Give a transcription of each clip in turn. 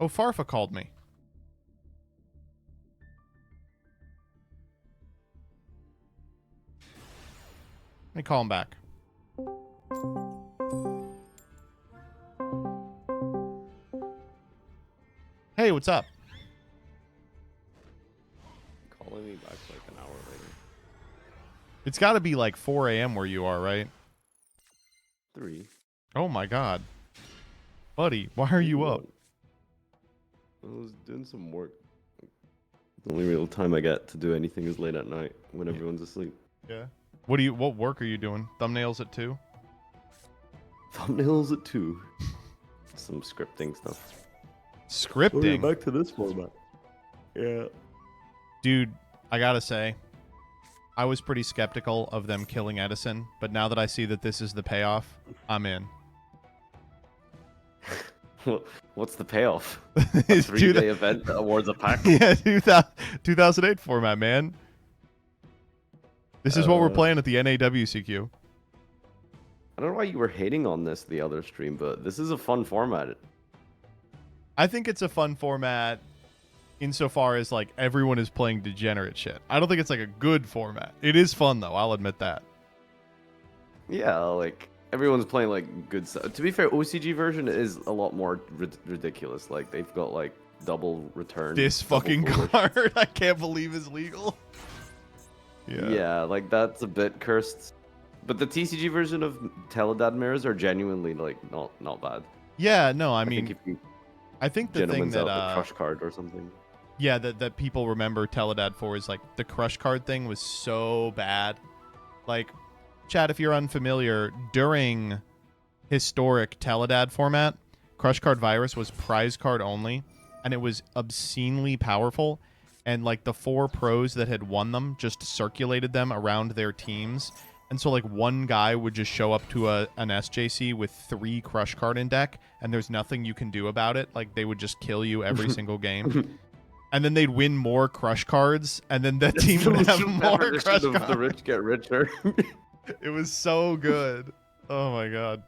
Oh, Farfa called me. Let me call him back. Hey, what's up? Calling me back like an hour later. It's got to be like 4 a.m. where you are, right? 3. Oh my god. Buddy, why are you up? I was doing some work. The only real time I get to do anything is late at night when everyone's asleep. Yeah. What work are you doing? Thumbnails at 2? Thumbnails at 2. Some scripting stuff. Scripting? Back to this format. Yeah. Dude, I gotta say, I was pretty skeptical of them killing Edison, but now that I see that this is the payoff, I'm in. What's the payoff? It's A 3-day event that awards a pack? Yeah, 2008 format, man. This is what we're playing at the NAWCQ. I don't know why you were hating on this the other stream, but this is a fun format. I think it's a fun format insofar as, like, everyone is playing degenerate shit. I don't think it's, like, a good format. It is fun, though. I'll admit that. Yeah, like, everyone's playing, like, good stuff. To be fair, OCG version is a lot more ridiculous. Like, they've got, like, double return. This fucking card, I can't believe is legal. Yeah, like, that's a bit cursed. But the TCG version of TeleDad mirrors are genuinely, like, not bad. Yeah, no, I mean, think if you I think the thing that the crush card or something. Yeah, that people remember TeleDad for is, like, the crush card thing was so bad. Like, Chad, if you're unfamiliar, during historic TeleDad format, crush card virus was prize card only, and it was obscenely powerful. And, like, the 4 pros that had won them just circulated them around their teams. And so, like, one guy would just show up to an SJC with 3 crush card in deck, and there's nothing you can do about it. Like, they would just kill you every single game. And then they'd win more crush cards, and then that team would have more crush cards. The rich get richer. It was so good. Oh, my God.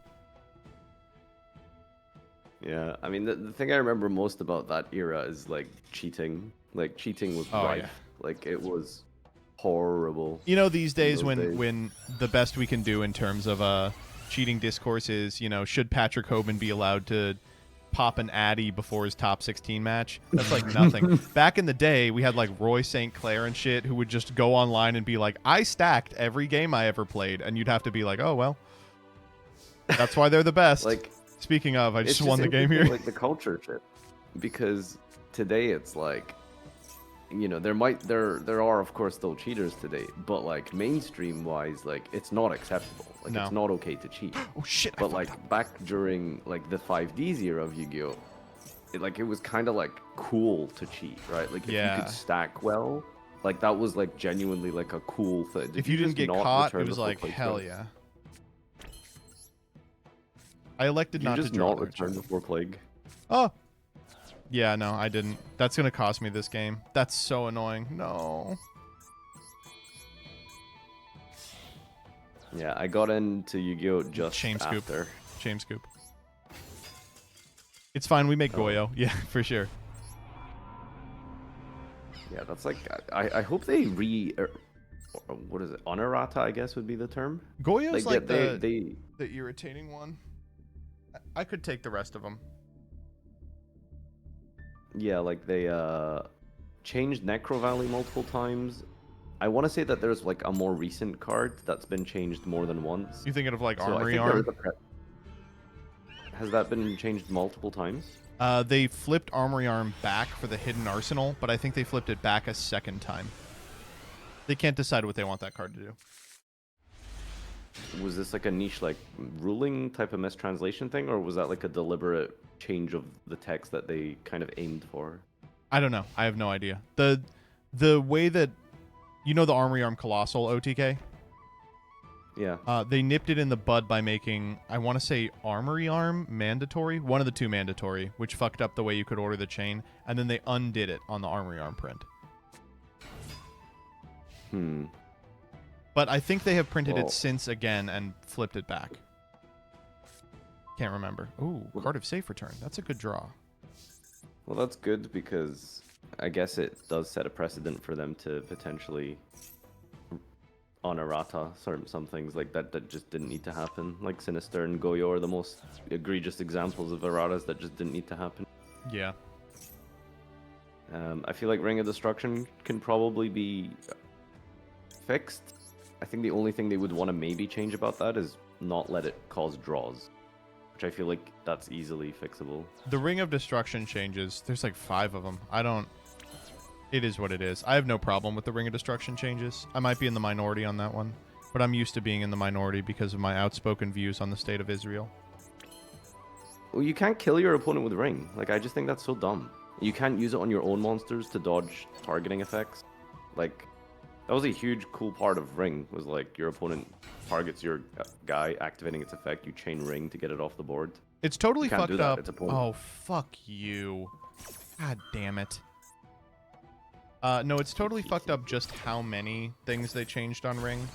Yeah, I mean, the thing I remember most about that era is, like, cheating. Like, cheating was rife. Yeah. Like, it was horrible. You know, these days when the best we can do in terms of cheating discourse is, you know, should Patrick Hoban be allowed to pop an Addy before his top 16 match? That's like nothing. Back in the day, we had like Roy St. Clair and shit who would just go online and be like, I stacked every game I ever played. And you'd have to be like, oh, well, that's why they're the best. Like, speaking of, I just won the game here. Like the culture shit. Because today it's like, you know, there are of course still cheaters today, but like mainstream wise, like it's not acceptable. Like it's not okay to cheat. Oh shit! But like back during like the 5Ds era of Yu-Gi-Oh, it was kind of like cool to cheat, right? Like if you could stack well, like that was like genuinely like a cool thing. If you didn't get caught, it was like hell yeah. I elected not to draw. Just not return before plague. Oh. Yeah, no, I didn't. That's going to cost me this game. That's so annoying. No. Yeah, I got into Yu-Gi-Oh! Just Shame after. Scoop. Shame Scoop. It's fine. We make Goyo. Yeah, for sure. Yeah, that's like... I hope they what is it? Errata, I guess would be the term. Goyo's like the irritating one. I could take the rest of them. Yeah, like they changed Necro Valley multiple times. I want to say that there's like a more recent card that's been changed more than once. You thinking of like Armory Arm? Has that been changed multiple times? They flipped Armory Arm back for the Hidden Arsenal, but I think they flipped it back a second time. They can't decide what they want that card to do. Was this like a niche like ruling type of mistranslation thing, or was that like a deliberate change of the text that they kind of aimed for? I don't know. I have no idea. The way that, you know, the Armory Arm Colossal OTK? Yeah. They nipped it in the bud by making, I want to say, Armory Arm mandatory. One of the 2 mandatory, which fucked up the way you could order the chain. And then they undid it on the Armory Arm print. But I think they have printed it since again and flipped it back. Can't remember. Ooh, card of safe return. That's a good draw. Well, that's good because I guess it does set a precedent for them to potentially on errata some things like that just didn't need to happen. Like Sinister and Goyo are the most egregious examples of erratas that just didn't need to happen. Yeah. I feel like Ring of Destruction can probably be fixed. I think the only thing they would want to maybe change about that is not let it cause draws, which I feel like that's easily fixable. The Ring of Destruction changes, there's like 5 of them. It is what it is. I have no problem with the Ring of Destruction changes. I might be in the minority on that one, but I'm used to being in the minority because of my outspoken views on the state of Israel. Well, you can't kill your opponent with Ring. Like, I just think that's so dumb. You can't use it on your own monsters to dodge targeting effects. Like, that was a huge cool part of Ring, was like your opponent targets your guy, activating its effect, you chain Ring to get it off the board. It's totally You can't fucked do that, up. it's a point. Oh, fuck you. God damn it. No, it's totally fucked up just how many things they changed on Ring.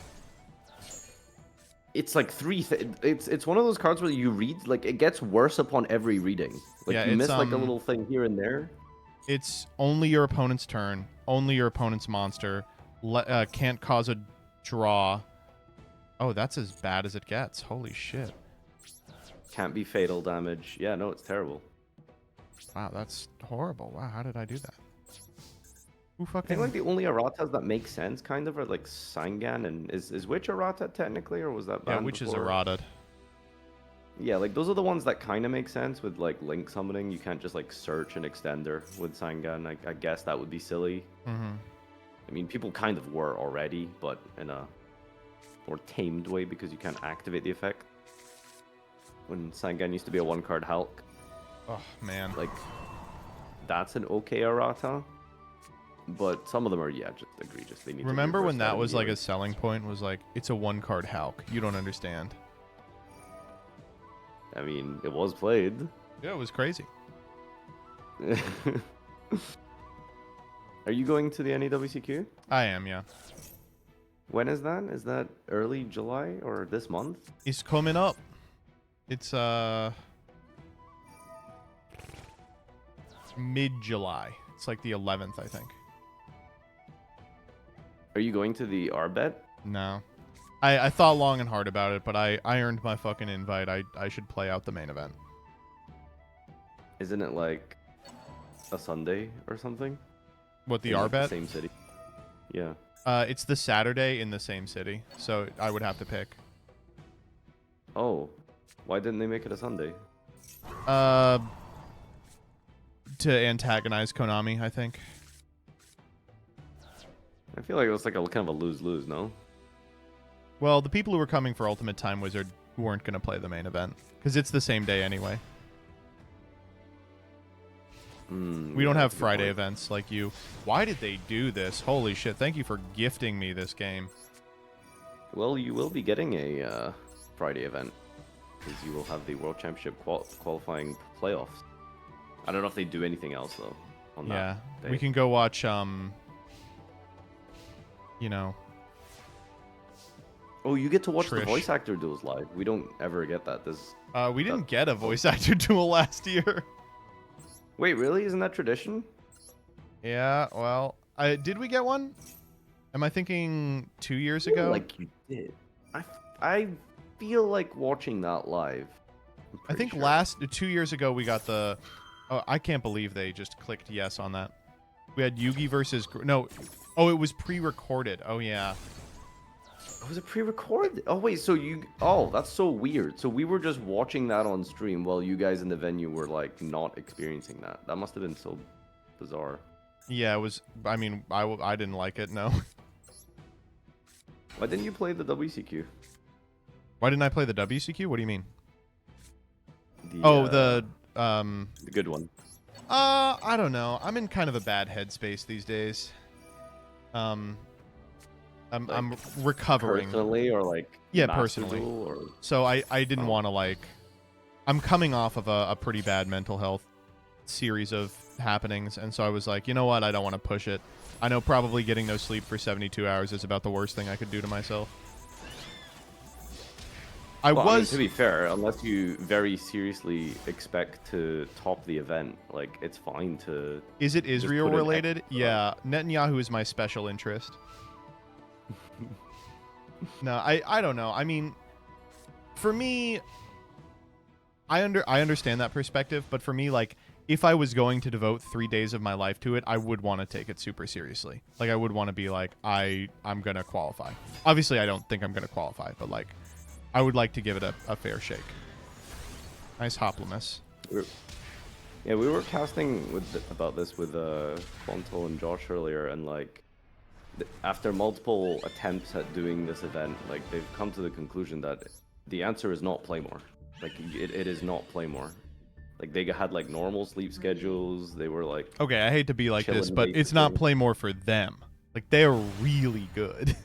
It's like it's one of those cards where you read, like, it gets worse upon every reading. Like, Yeah, you miss like a it's, little thing here and there. It's only your opponent's turn, only your opponent's monster, can't cause a draw. Oh, that's as bad as it gets. Holy shit. Can't be fatal damage. Yeah, no, it's terrible. Wow, that's horrible. Wow, how did I do that? Who I fucking... think like the only erratas that make sense kind of are like Sangan and is Witch errata technically, or was that Yeah, banned which is before? errata. Yeah, like those are the ones that kind of make sense with like link summoning. You can't just like search an extender with Sangan. I guess that would be silly. Mm-hmm. I mean, people kind of were already, but in a more tamed way because you can't activate the effect. When Sangan used to be a 1-card Hulk. Oh, man. Like, that's an okay errata. But some of them are, yeah, just egregious. They need to Remember reverse when that was like a immediately. selling point? Was like, it's a 1-card Hulk. You don't understand. I mean, it was played. Yeah, it was crazy. Are you going to the NEWCQ? I am, yeah. When is that? Is that early July or this month? It's coming up. It's mid-July. It's like the 11th, I think. Are you going to the RBET? No. I thought long and hard about it, but I earned my fucking invite. I should play out the main event. Isn't it like a Sunday or something? What, the In, like, RBET? same city. Yeah. It's the Saturday in the same city, so I would have to pick. Oh, why didn't they make it a Sunday? To antagonize Konami, I think. I feel like it was like a kind of a lose-lose, no? Well, the people who were coming for Ultimate Time Wizard weren't going to play the main event, because it's the same day anyway. We don't have Friday events like you. Why did they do this? Holy shit, thank you for gifting me this game. Well, you will be getting a Friday event, because you will have the World Championship qualifying playoffs. I don't know if they do anything else, though, on Yeah, that day. we can go watch, you know... Oh, you get to watch the Trish. voice actor duels live. We don't ever get that. we didn't get a voice actor duel last year. Wait, really? Isn't that tradition? Yeah, well, did we get one? Am I thinking 2 years I feel ago? like you did. I feel like watching that live. I think sure. 2 years ago we got the... Oh, I can't believe they just clicked yes on that. We had Yugi versus... No. Oh, it was pre-recorded. Oh, yeah. Was it pre-recorded? Oh wait, so you? Oh, that's so weird. So we were just watching that on stream while you guys in the venue were like not experiencing that. That must have been so bizarre. Yeah, it was... I mean, I didn't like it, no. Why didn't you play the WCQ? Why didn't I play the WCQ? What do you mean? The The good one. I don't know. I'm in kind of a bad headspace these days. I'm recovering. Personally, or like Yeah, Master personally. Duel, or So I didn't Oh. want to like... I'm coming off of a pretty bad mental health series of happenings, and so I was like, you know what? I don't want to push it. I know probably getting no sleep for 72 hours is about the worst thing I could do to myself. Well, I mean, to be fair, unless you very seriously expect to top the event, like, it's fine to... Is it just Israel put an related? extra- Yeah, Netanyahu is my special interest. No, I don't know. I mean, for me, I understand that perspective, but for me, like, if I was going to devote 3 days of my life to it, I would want to take it super seriously. Like, I would want to be like, I'm gonna qualify. Obviously, I don't think I'm gonna qualify, but like, I would like to give it a fair shake. Nice Hoplimus. Yeah, we were casting about this with Fonto and Josh earlier, and like, after multiple attempts at doing this event, like, they've come to the conclusion that the answer is not play more. Like, it is not play more. Like, they had like normal sleep schedules. They were like, Okay, I hate to be like this, chilling but late it's not today. play more for them. Like, they're really good.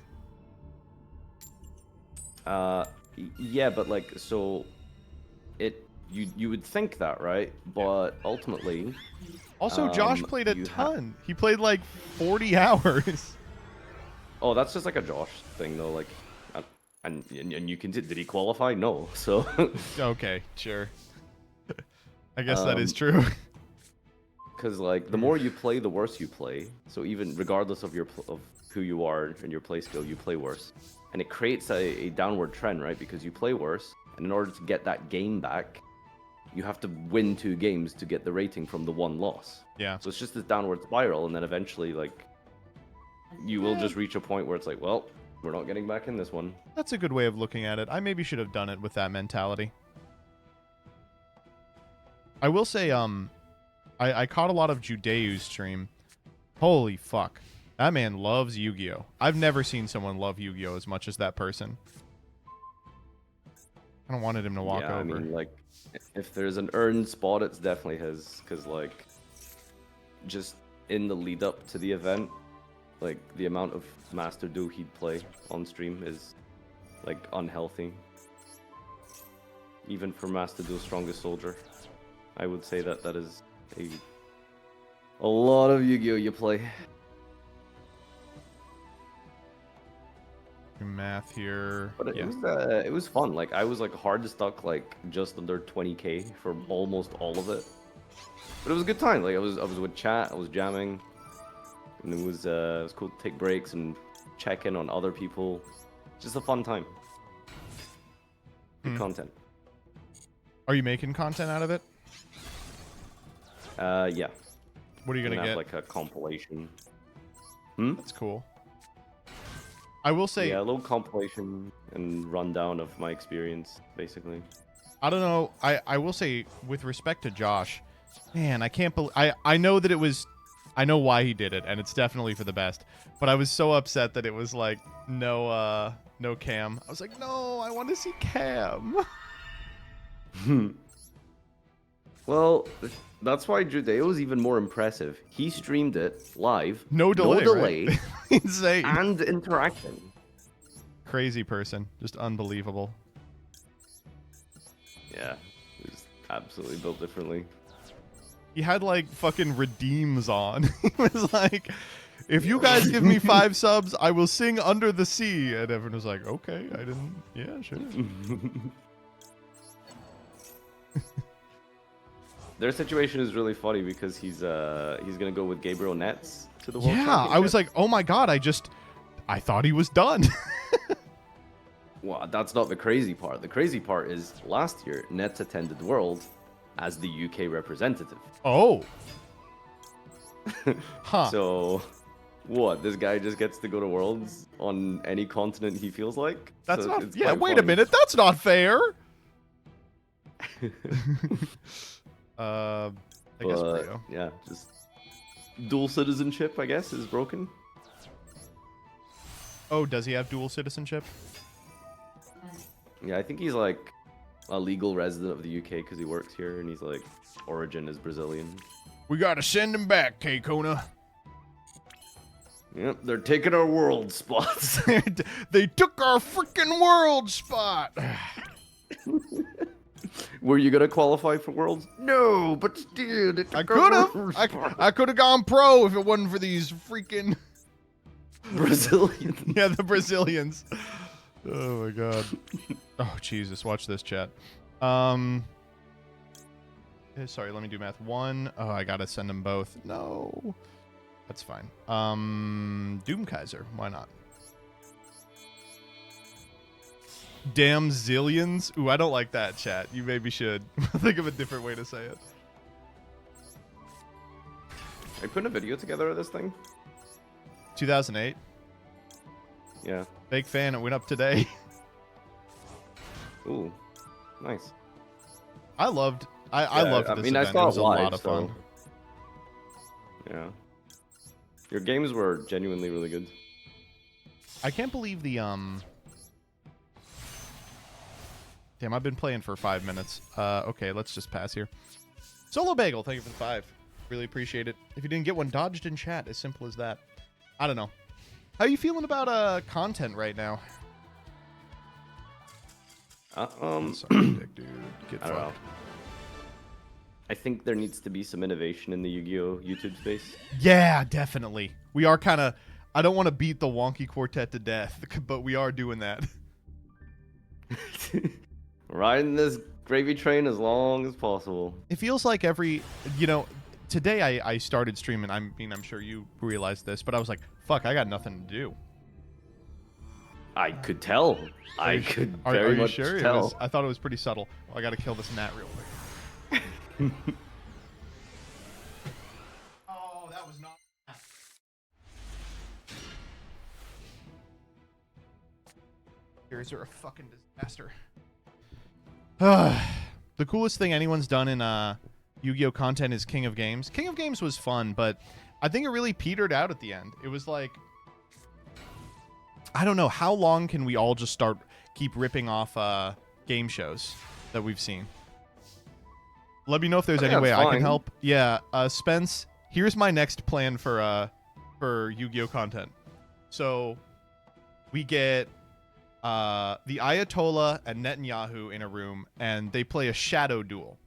Yeah, but like, so you would think that, right? But ultimately, Also, Josh played a you ton. He played like 40 hours. oh, that's just like a Josh thing, though. Like, and you can did he qualify? No, so Okay, sure. I guess that is true. because like the more you play, the worse you play. So even regardless of of who you are and your play skill, you play worse, and it creates a downward trend, right? Because you play worse, and in order to get that game back, you have to win 2 games to get the rating from the 1 loss. Yeah. So it's just this downward spiral, and then eventually, like, you will just reach a point where it's like, well, we're not getting back in this one. That's a good way of looking at it. I maybe should have done it with that mentality. I will say, I caught a lot of Judeu's stream. Holy fuck. That man loves Yu-Gi-Oh! I've never seen someone love Yu-Gi-Oh! As much as that person. I don't wanted him to walk Yeah, over. I mean, like, if there's an earned spot, it's definitely his, because, like, just in the lead up to the event, like, the amount of Master Duel he'd play on stream is, like, unhealthy. Even for Master Duel's Strongest Soldier, I would say that that is a lot of Yu-Gi-Oh! You play. Math here. But Yeah. it was fun. Like, I was like hard stuck, like just under 20k for almost all of it. But it was a good time. Like, I was with chat, I was jamming, and it was cool to take breaks and check in on other people. Just a fun time. Good content. Are you making content out of it? Yeah. What are you gonna have get? like a compilation. That's cool. I will say, Yeah, a little compilation and rundown of my experience, basically. I don't know. I will say, with respect to Josh, man, I can't believe. I know that it was. I know why he did it, and it's definitely for the best. But I was so upset that it was like no Cam. I was like, no, I want to see Cam. Well, that's why Judeu is even more impressive. He streamed it live, No delay. no delay, Right? Insane. and interaction. Crazy person. Just unbelievable. Yeah, he was absolutely built differently. He had like fucking redeems on. He was like, if you guys give me 5 subs, I will sing Under the Sea. And everyone was like, okay, I didn't. Yeah, sure. Their situation is really funny because he's gonna go with Gabriel Nets to the World Yeah, Championship. I was like, oh my god, I thought he was done. Well, that's not the crazy part. The crazy part is last year Nets attended World as the UK representative. Oh. Huh. So, what? This guy just gets to go to Worlds on any continent he feels like? That's So not. it's Yeah, quite wait a funny. minute. That's not fair. I guess But, Brio. yeah, just dual citizenship, I guess, is broken. Oh, does he have dual citizenship? Yeah, I think he's like a legal resident of the UK because he works here, and he's like origin is Brazilian. We gotta send him back, K-Kona. Yep, they're taking our world spots. They took our freaking world spot. Were you gonna qualify for Worlds? No, but still, they I took our could world have. spot. I could have gone pro if it wasn't for these freaking Brazilian. yeah, the Brazilians. Oh my god. Oh Jesus, watch this chat. Sorry, let me do math. 1. Oh, I gotta send them both. No. That's fine. Doomkaiser, why not? Damn zillions? Ooh, I don't like that, chat. You maybe should. Think of a different way to say it. Are you putting a video together of this thing? 2008. Yeah. Big fan. It went up today. Ooh, nice. I loved this event. I saw It was it a live, lot of fun. Yeah. Your games were genuinely really good. I can't believe the Damn, I've been playing for 5 minutes. Okay, let's just pass here. Solo Bagel, thank you for the 5. Really appreciate it. If you didn't get one, dodged in chat. As simple as that. I don't know. How you feeling about content right now? Sorry, dick, dude. Get I don't know. I think there needs to be some innovation in the Yu-Gi-Oh! YouTube space. Yeah, definitely. We are kind of... I don't want to beat the Wonky Quartet to death, but we are doing that. Riding this gravy train as long as possible. It feels like every... You know, today I started streaming. I mean, I'm sure you realized this, but I was like, fuck, I got nothing to do. I could tell. I could very much sure? tell. I thought it was pretty subtle. Well, I got to kill this gnat real quick. Oh, that was not... Here, is there a fucking disaster? The coolest thing anyone's done in Yu-Gi-Oh! Content is King of Games. King of Games was fun, but I think it really petered out at the end. It was like... I don't know. How long can we all just keep ripping off game shows that we've seen? Let me know if there's any way I can help. Yeah, Spence, here's my next plan for Yu-Gi-Oh! Content. So we get the Ayatollah and Netanyahu in a room, and they play a shadow duel.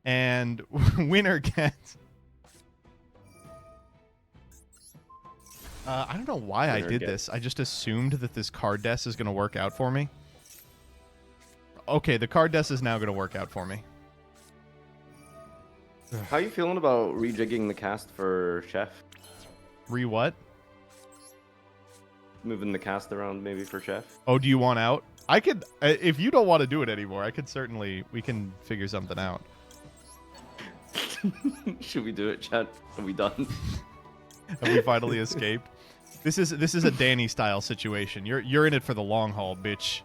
And winner gets... I don't know why I did this. I just assumed that this card desk is going to work out for me. Okay, the card desk is now going to work out for me. How are you feeling about rejigging the cast for Chef? What? Moving the cast around maybe for Chef? Oh, do you want out? I could... if you don't want to do it anymore, I could certainly... We can figure something out. Should we do it, chat? Are we done? Have we finally escaped? This is a Danny style situation. You're in it for the long haul, bitch.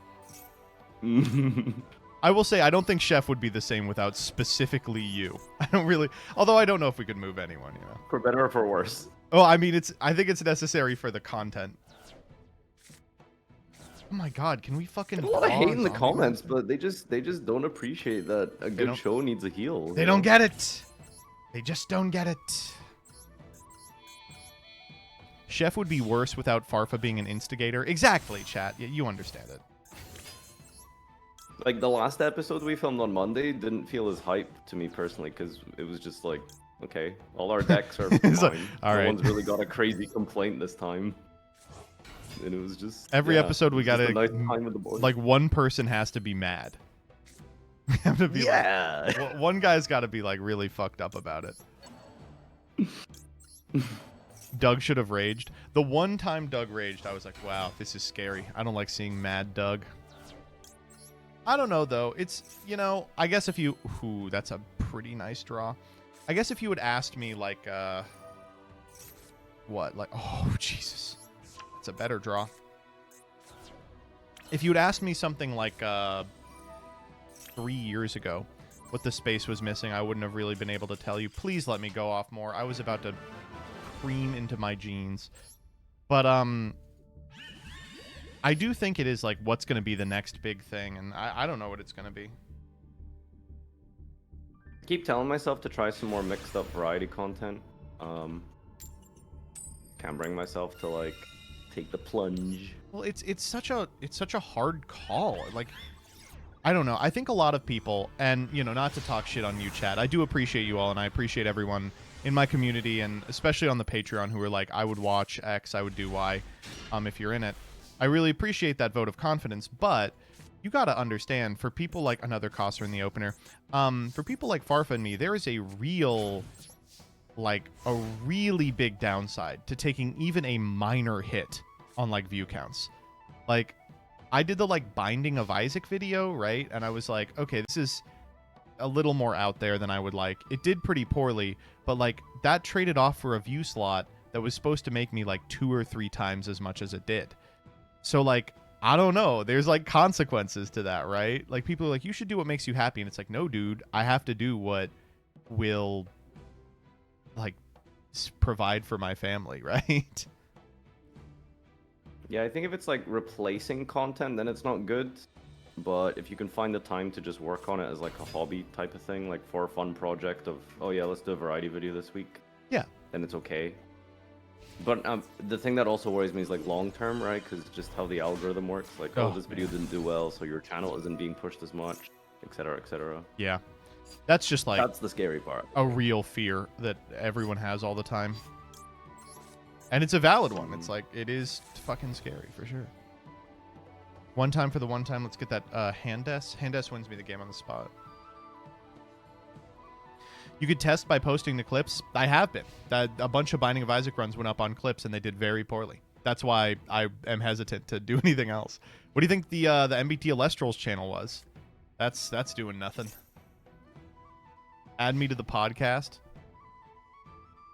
I will say I don't think Chef would be the same without specifically you. I don't really, although I don't know if we could move anyone, you know. For better or for worse. Oh, I mean I think it's necessary for the content. Oh my god, can we fucking... There's a lot of hate in the comments, but they just don't appreciate that a good show needs a heel. They don't get it. They just don't get it. Chef would be worse without Farfa being an instigator. Exactly, chat. You understand it. Like, the last episode we filmed on Monday didn't feel as hype to me personally, because it was just like, okay, all our decks are fine. Like, all right. No one's really got a crazy complaint this time. And it was just... Every episode we gotta... Nice time with the boys. Like, one person has to be mad. We have to be like... One guy's got to be, like, really fucked up about it. Doug should have raged. The one time Doug raged, I was like, wow, this is scary. I don't like seeing mad Doug. I don't know, though. It's, you know, I guess if you... Ooh, that's a pretty nice draw. I guess if you had asked me, like, what? Like, oh, Jesus. That's a better draw. If you had asked me something like 3 years ago, what the space was missing, I wouldn't have really been able to tell you. Please let me go off more. I was about to cream into my jeans. But, I do think it is, like, what's going to be the next big thing, and I don't know what it's going to be. I keep telling myself to try some more mixed up variety content. Can't bring myself to, like, take the plunge. Well, it's such a hard call. Like, I don't know. I think a lot of people, and, you know, not to talk shit on you, chat, I do appreciate you all, and I appreciate everyone in my community, and especially on the Patreon, who are like, I would watch X, I would do Y, if you're in it. I really appreciate that vote of confidence, but you got to understand, for people like another Cosser in the opener, for people like Farfa and me, there is a real, like, a really big downside to taking even a minor hit on, like, view counts. Like, I did the, like, Binding of Isaac video, right? And I was like, okay, this is a little more out there than I would like. It did pretty poorly, but, like, that traded off for a view slot that was supposed to make me, like, 2 or 3 times as much as it did. So, like, I don't know. There's, like, consequences to that, right? Like, people are like, you should do what makes you happy. And it's like, no, dude, I have to do what will, like, provide for my family, right? Yeah, I think if it's, like, replacing content, then it's not good. But if you can find the time to just work on it as, like, a hobby type of thing, like, for a fun project of, oh, yeah, let's do a variety video this week. Yeah. Then it's okay. But the thing that also worries me is, like, long term, right? Because just how the algorithm works. Like, oh, this video didn't do well, so your channel isn't being pushed as much, etc., etc. Yeah. That's just, like... That's the scary part. A real fear that everyone has all the time. And it's a valid one. It's like, it is fucking scary, for sure. One time for the one time. Let's get that Handes. Handes wins me the game on the spot. You could test by posting the clips. I have been. A bunch of Binding of Isaac runs went up on clips, and they did very poorly. That's why I am hesitant to do anything else. What do you think the MBT Alestrals channel was? That's doing nothing. Add me to the podcast.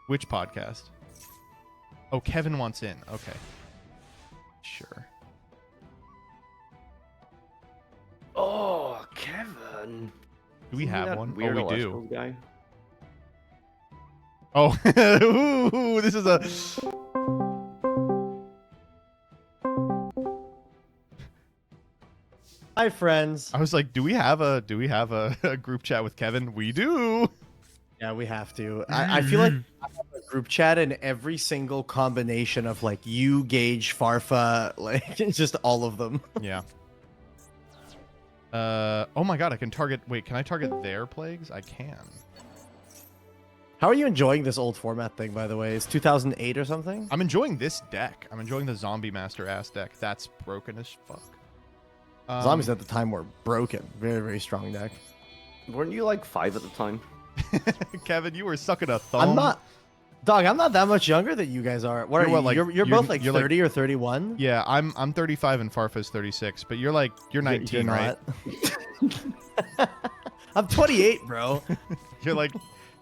Which podcast? Oh, Kevin wants in. Okay. Sure. Oh, Kevin. Do we have one? Weird oh, we do. Guy? Oh, ooh, this is a... Hi, friends. I was like, do we have a group chat with Kevin? We do. Yeah, we have to. I feel like I have a group chat in every single combination of like you, Gage, Farfa, like just all of them. Yeah. Oh my god, I can target... Wait, can I target their plagues? I can. How are you enjoying this old format thing, by the way? It's 2008 or something? I'm enjoying this deck. I'm enjoying the Zombie Master ass deck. That's broken as fuck. Zombies at the time were broken. Very, very strong deck. Weren't you like 5 at the time? Kevin, you were sucking a thumb. I'm not... Dog, I'm not that much younger than you guys are. What are you? Like, you're both like 30 or 31? Yeah, I'm 35 and Farfa's 36, but you're 19, you're right? I'm 28, bro. You're like...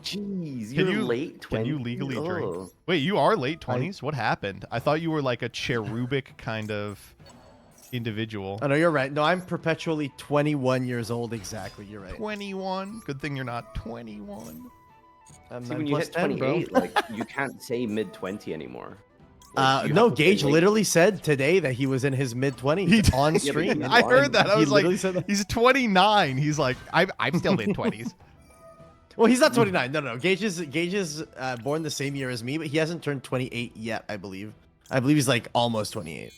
Jeez, you're late 20s. Can you legally drink? Wait, you are late 20s? What happened? I thought you were like a cherubic kind of individual. Oh, no, you're right. No, I'm perpetually 21 years old. Exactly, you're right. 21? Good thing you're not 21. See, when you hit 28, like, you can't say mid-20 anymore. Like, no, Gage literally said today that he was in his mid-20s on stream. I heard that. I was like, he's 29. He's like, I'm still mid-20s. Well, he's not 29. No. Gage is born the same year as me, but he hasn't turned 28 yet, I believe. I believe he's like almost 28.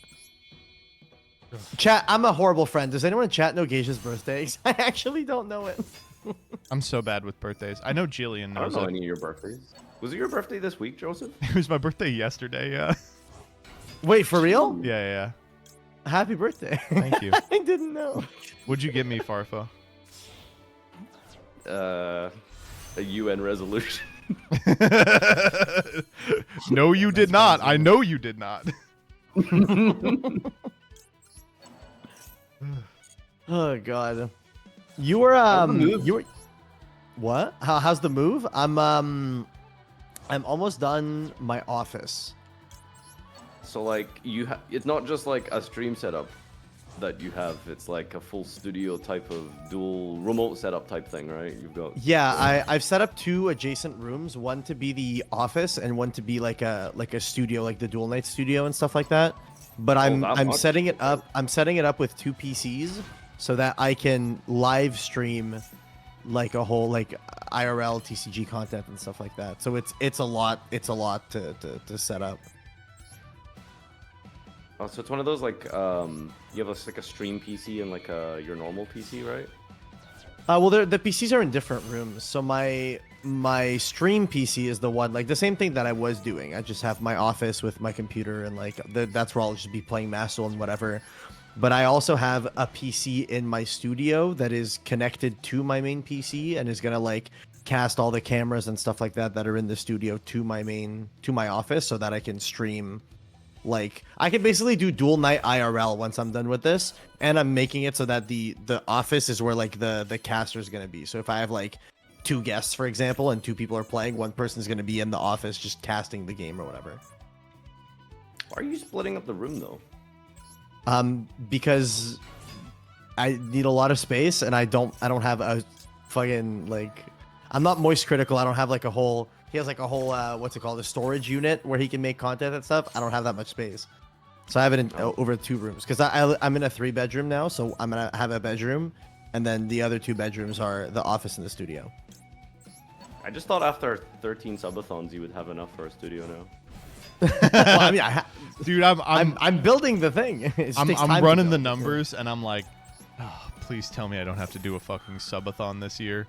Chat, I'm a horrible friend. Does anyone in chat know Gage's birthday? I actually don't know it. I'm so bad with birthdays. I know Jillian knows I don't know any of your birthdays. Was it your birthday this week, Joseph? It was my birthday yesterday, yeah. Wait, for real? Yeah. Happy birthday. Thank you. I didn't know. What'd you give me, Farfa? A UN resolution. No, you did not. I know you did not. Oh god. You were what? How's the move? I'm almost done my office. So like it's not just like a stream setup that you have. It's like a full studio type of dual remote setup type thing, right? You've got... Yeah, I've set up 2 adjacent rooms, one to be the office and one to be like a studio, like the Duel Night studio and stuff like that. But I'm setting it up. I'm setting it up with 2 PCs so that I can live stream like a whole like IRL TCG content and stuff like that. So it's a lot to set up. Oh, so it's one of those like you have like a stream PC and like your normal PC, right? Well, the PCs are in different rooms. So my my stream PC is the one, like the same thing that I was doing. I just have my office with my computer and like that's where I'll just be playing Master and whatever. But I also have a PC in my studio that is connected to my main PC and is gonna like cast all the cameras and stuff like that are in the studio to my office so that I can stream. Like I can basically do dual night IRL once I'm done with this, and I'm making it so that the office is where like the caster is gonna be. So if I have like 2 guests, for example, and 2 people are playing, one person is gonna be in the office just casting the game or whatever. Why are you splitting up the room though? Because I need a lot of space, and I don't have a fucking like. I'm not moist critical. I don't have like a whole. He has like a whole what's it called, a storage unit where he can make content and stuff. I don't have that much space, so I have it in over 2 rooms because I'm in a 3-bedroom now. So I'm gonna have a bedroom, and then the other 2 bedrooms are the office and the studio. I just thought after 13 subathons you would have enough for a studio now. Well, I mean, Dude, I'm building the thing. I'm running the numbers, and I'm like, oh, please tell me I don't have to do a fucking subathon this year.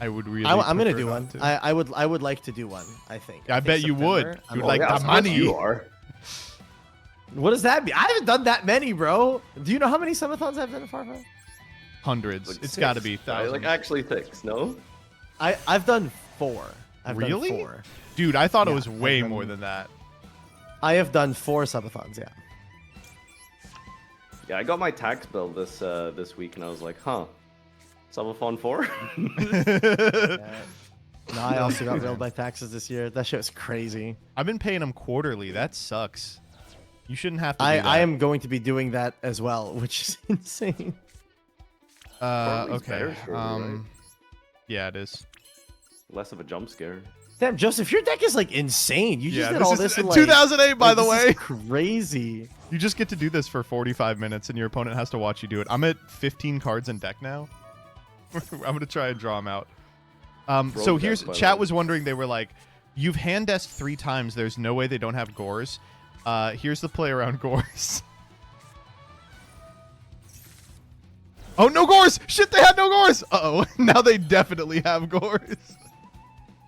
I would really. I'm gonna do one. I would like to do one. I think. I bet you would. You'd like yeah, the money. You are. What does that mean? I haven't done that many, bro. Do you know how many subathons I've done in Farfa? Hundreds. Like it's 6. got to be thousands. Like actually 6, no? I've done 4. I've Really? done 4. Dude, I thought it Yeah, was way I've done- more than that. I have done 4 subathons. Yeah. Yeah, I got my tax bill this week and I was like, huh. Subathon 4? No, I also got billed by taxes this year. That shit was crazy. I've been paying them quarterly. That sucks. You shouldn't have to do that. I am going to be doing that as well, which is insane. Quarterly's Okay. better, surely, right? Yeah, it is. Less of a jump scare. Damn, Joseph, your deck is like insane. You just Yeah, did all this in like 2008, by the this way. is crazy. You just get to do this for 45 minutes, and your opponent has to watch you do it. I'm at 15 cards in deck now. I'm gonna try and draw them out. So Broke here's that, by the chat way. was wondering. They were like, "You've hand desked 3 times. There's no way they don't have gores." Here's the play around gores. Oh, no gores! Shit, they had no gores! Uh-oh. Now they definitely have gores.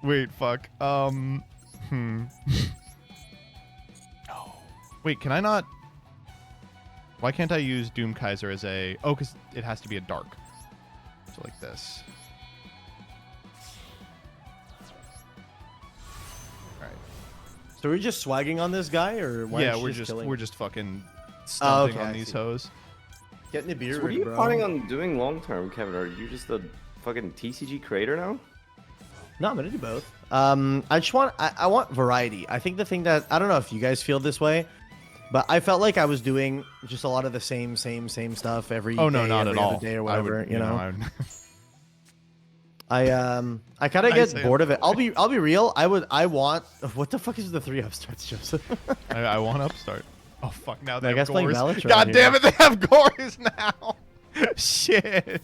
Wait, fuck. No. Wait, can I not? Why can't I use Doom Kaiser as a... Oh, because it has to be a dark. So like this. Alright. So we're just swagging on this guy, or why Yeah, is she we're killing? just fucking stunting okay, on I these see. hoes. Getting the beer, So what are you bro. planning on doing long term, Kevin? Are you just a fucking TCG creator now? No, I'm gonna do both. I just want I want variety. I think the thing that I don't know if you guys feel this way, but I felt like I was doing just a lot of the same stuff every Oh, no, day, not every at other all. day or I whatever. would, you know, I would- I kind of I get say bored it of it. I'll be real. I want what the fuck is the 3 upstarts, Joseph? I want upstart. Oh, fuck, now they That have guy's playing gores. Balatron God here. damn it, they have gores now. Shit.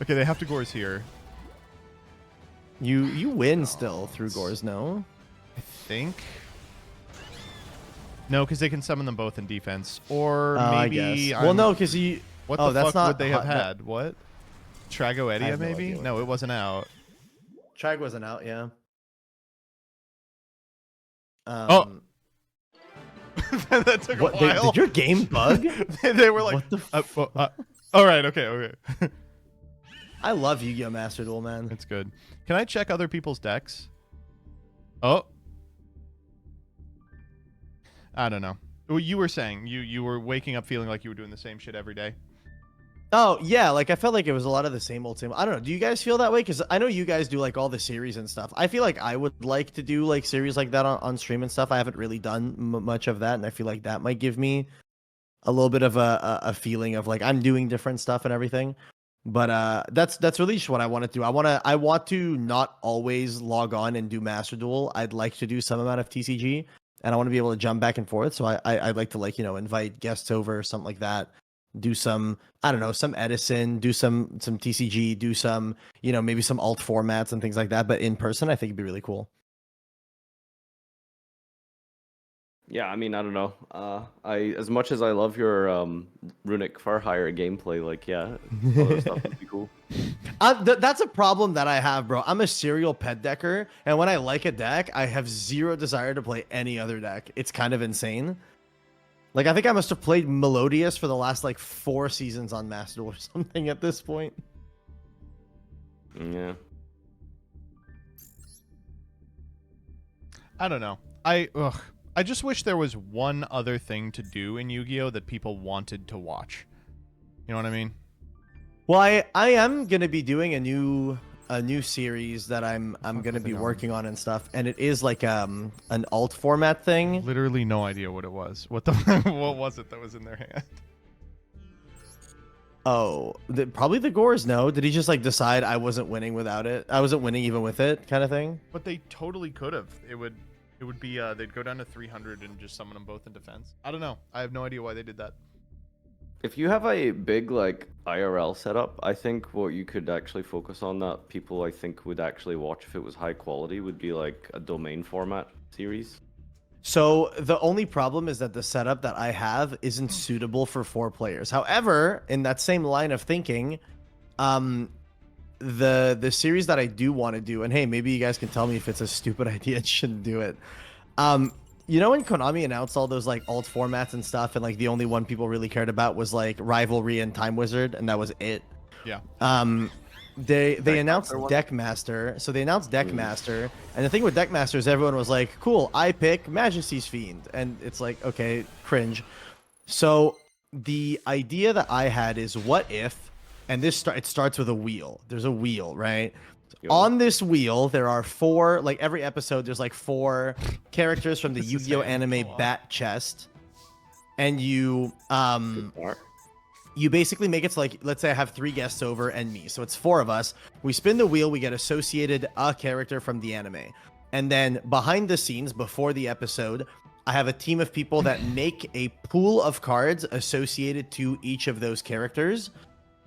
Okay, they have to gores here. You win still through gores, no? I think. No, because they can summon them both in defense. Or I maybe... guess. Well, I'm- no, because you. What oh, the that's fuck not would they have hot- that- had? What? Tragoedia, have no maybe? idea what No, it wasn't out. Trag wasn't out, yeah. Oh. That took What? a while. Did your game bug? They were like... What the all right, okay. I love Yu-Gi-Oh! Master Duel, man. It's good. Can I check other people's decks? Oh. I don't know. Well, you were saying you were waking up feeling like you were doing the same shit every day. Oh, yeah, like I felt like it was a lot of the same old same. I don't know. Do you guys feel that way? Because I know you guys do like all the series and stuff. I feel like I would like to do like series like that on stream and stuff. I haven't really done much of that, and I feel like that might give me a little bit of a feeling of like I'm doing different stuff and everything. But that's really just what I want to do. I want to not always log on and do Master Duel. I'd like to do some amount of TCG, and I want to be able to jump back and forth. So I'd like to like invite guests over or something like that. Do some, I don't know, some Edison, do some TCG, do some, maybe some alt formats and things like that. But in person, I think it'd be really cool. Yeah, I mean, I don't know. I as much as I love your runic far higher gameplay, like yeah, other stuff would be cool. That's a problem that I have, bro. I'm a serial pet decker, and when I like a deck, I have zero desire to play any other deck. It's kind of insane. Like, I think I must have played Melodious for the last, like, 4 seasons on Master or something at this point. Yeah. I don't know. I just wish there was one other thing to do in Yu-Gi-Oh that people wanted to watch. You know what I mean? Well, I am gonna be doing a new series that I'm gonna be working on and stuff, and it is like an alt format thing. Literally no idea what it was. What was it that was in their hand? Oh, probably the Gores. No, did he just like decide I wasn't winning without it? I wasn't winning even with it, kind of thing. But they totally could have. It would be they'd go down to 300 and just summon them both in defense. I don't know. I have no idea why they did that. If you have a big like IRL setup, I think what you could actually focus on that people I think would actually watch if it was high quality would be like a domain format series. So the only problem is that the setup that I have isn't suitable for 4 players. However, in that same line of thinking, the series that I do want to do, and hey, maybe you guys can tell me if it's a stupid idea and shouldn't do it. You know when Konami announced all those like alt formats and stuff, and like the only one people really cared about was like Rivalry and Time Wizard, and that was it. Yeah. They announced Deckmaster, so they announced Deckmaster, and the thing with Deckmaster is everyone was like, "Cool, I pick Majesty's Fiend," and it's like, okay, cringe. So the idea that I had is, what if, and it starts with a wheel. There's a wheel, right? Yo. On this wheel, there are 4, like every episode, there's like 4 characters from the Yu-Gi-Oh anime Bat Chest, and you basically make it so, like, let's say I have 3 guests over and me, so it's 4 of us. We spin the wheel, we get associated a character from the anime, and then behind the scenes, before the episode, I have a team of people that make a pool of cards associated to each of those characters.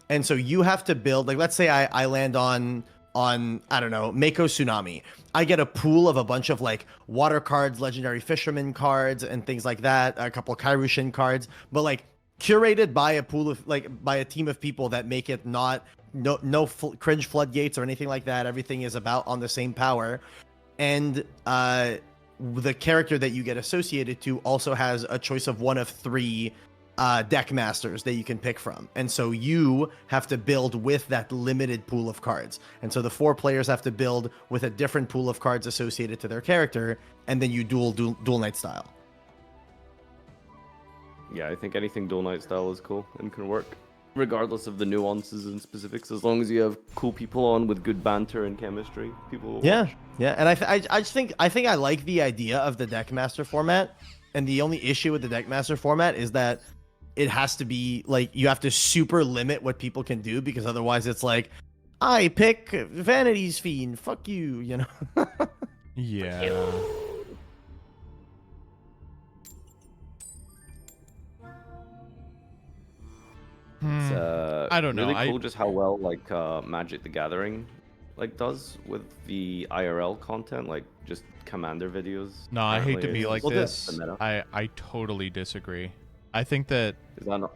And so you have to build, like, let's say I land on I don't know, Mako Tsunami. I get a pool of a bunch of like water cards, legendary fisherman cards, and things like that. A couple of Kairushin cards, but like curated by a pool of by a team of people that make it not cringe floodgates or anything like that. Everything is about on the same power, and the character that you get associated to also has a choice of one of 3 deck masters that you can pick from, and so you have to build with that limited pool of cards, and so the 4 players have to build with a different pool of cards associated to their character, and then you duel Knight style. Yeah, I think anything Duel Knight style is cool and can work, regardless of the nuances and specifics. As long as you have cool people on with good banter and chemistry, people will watch. Yeah, and I just think I like the idea of the deck master format, and the only issue with the deck master format is that it has to be like you have to super limit what people can do, because otherwise it's like, I pick Vanity's Fiend, fuck you, you know. Yeah. I don't know. Really cool just how well like Magic the Gathering like does with the IRL content, like just commander videos. No, I hate to be like this. The I totally disagree. I think that is that not,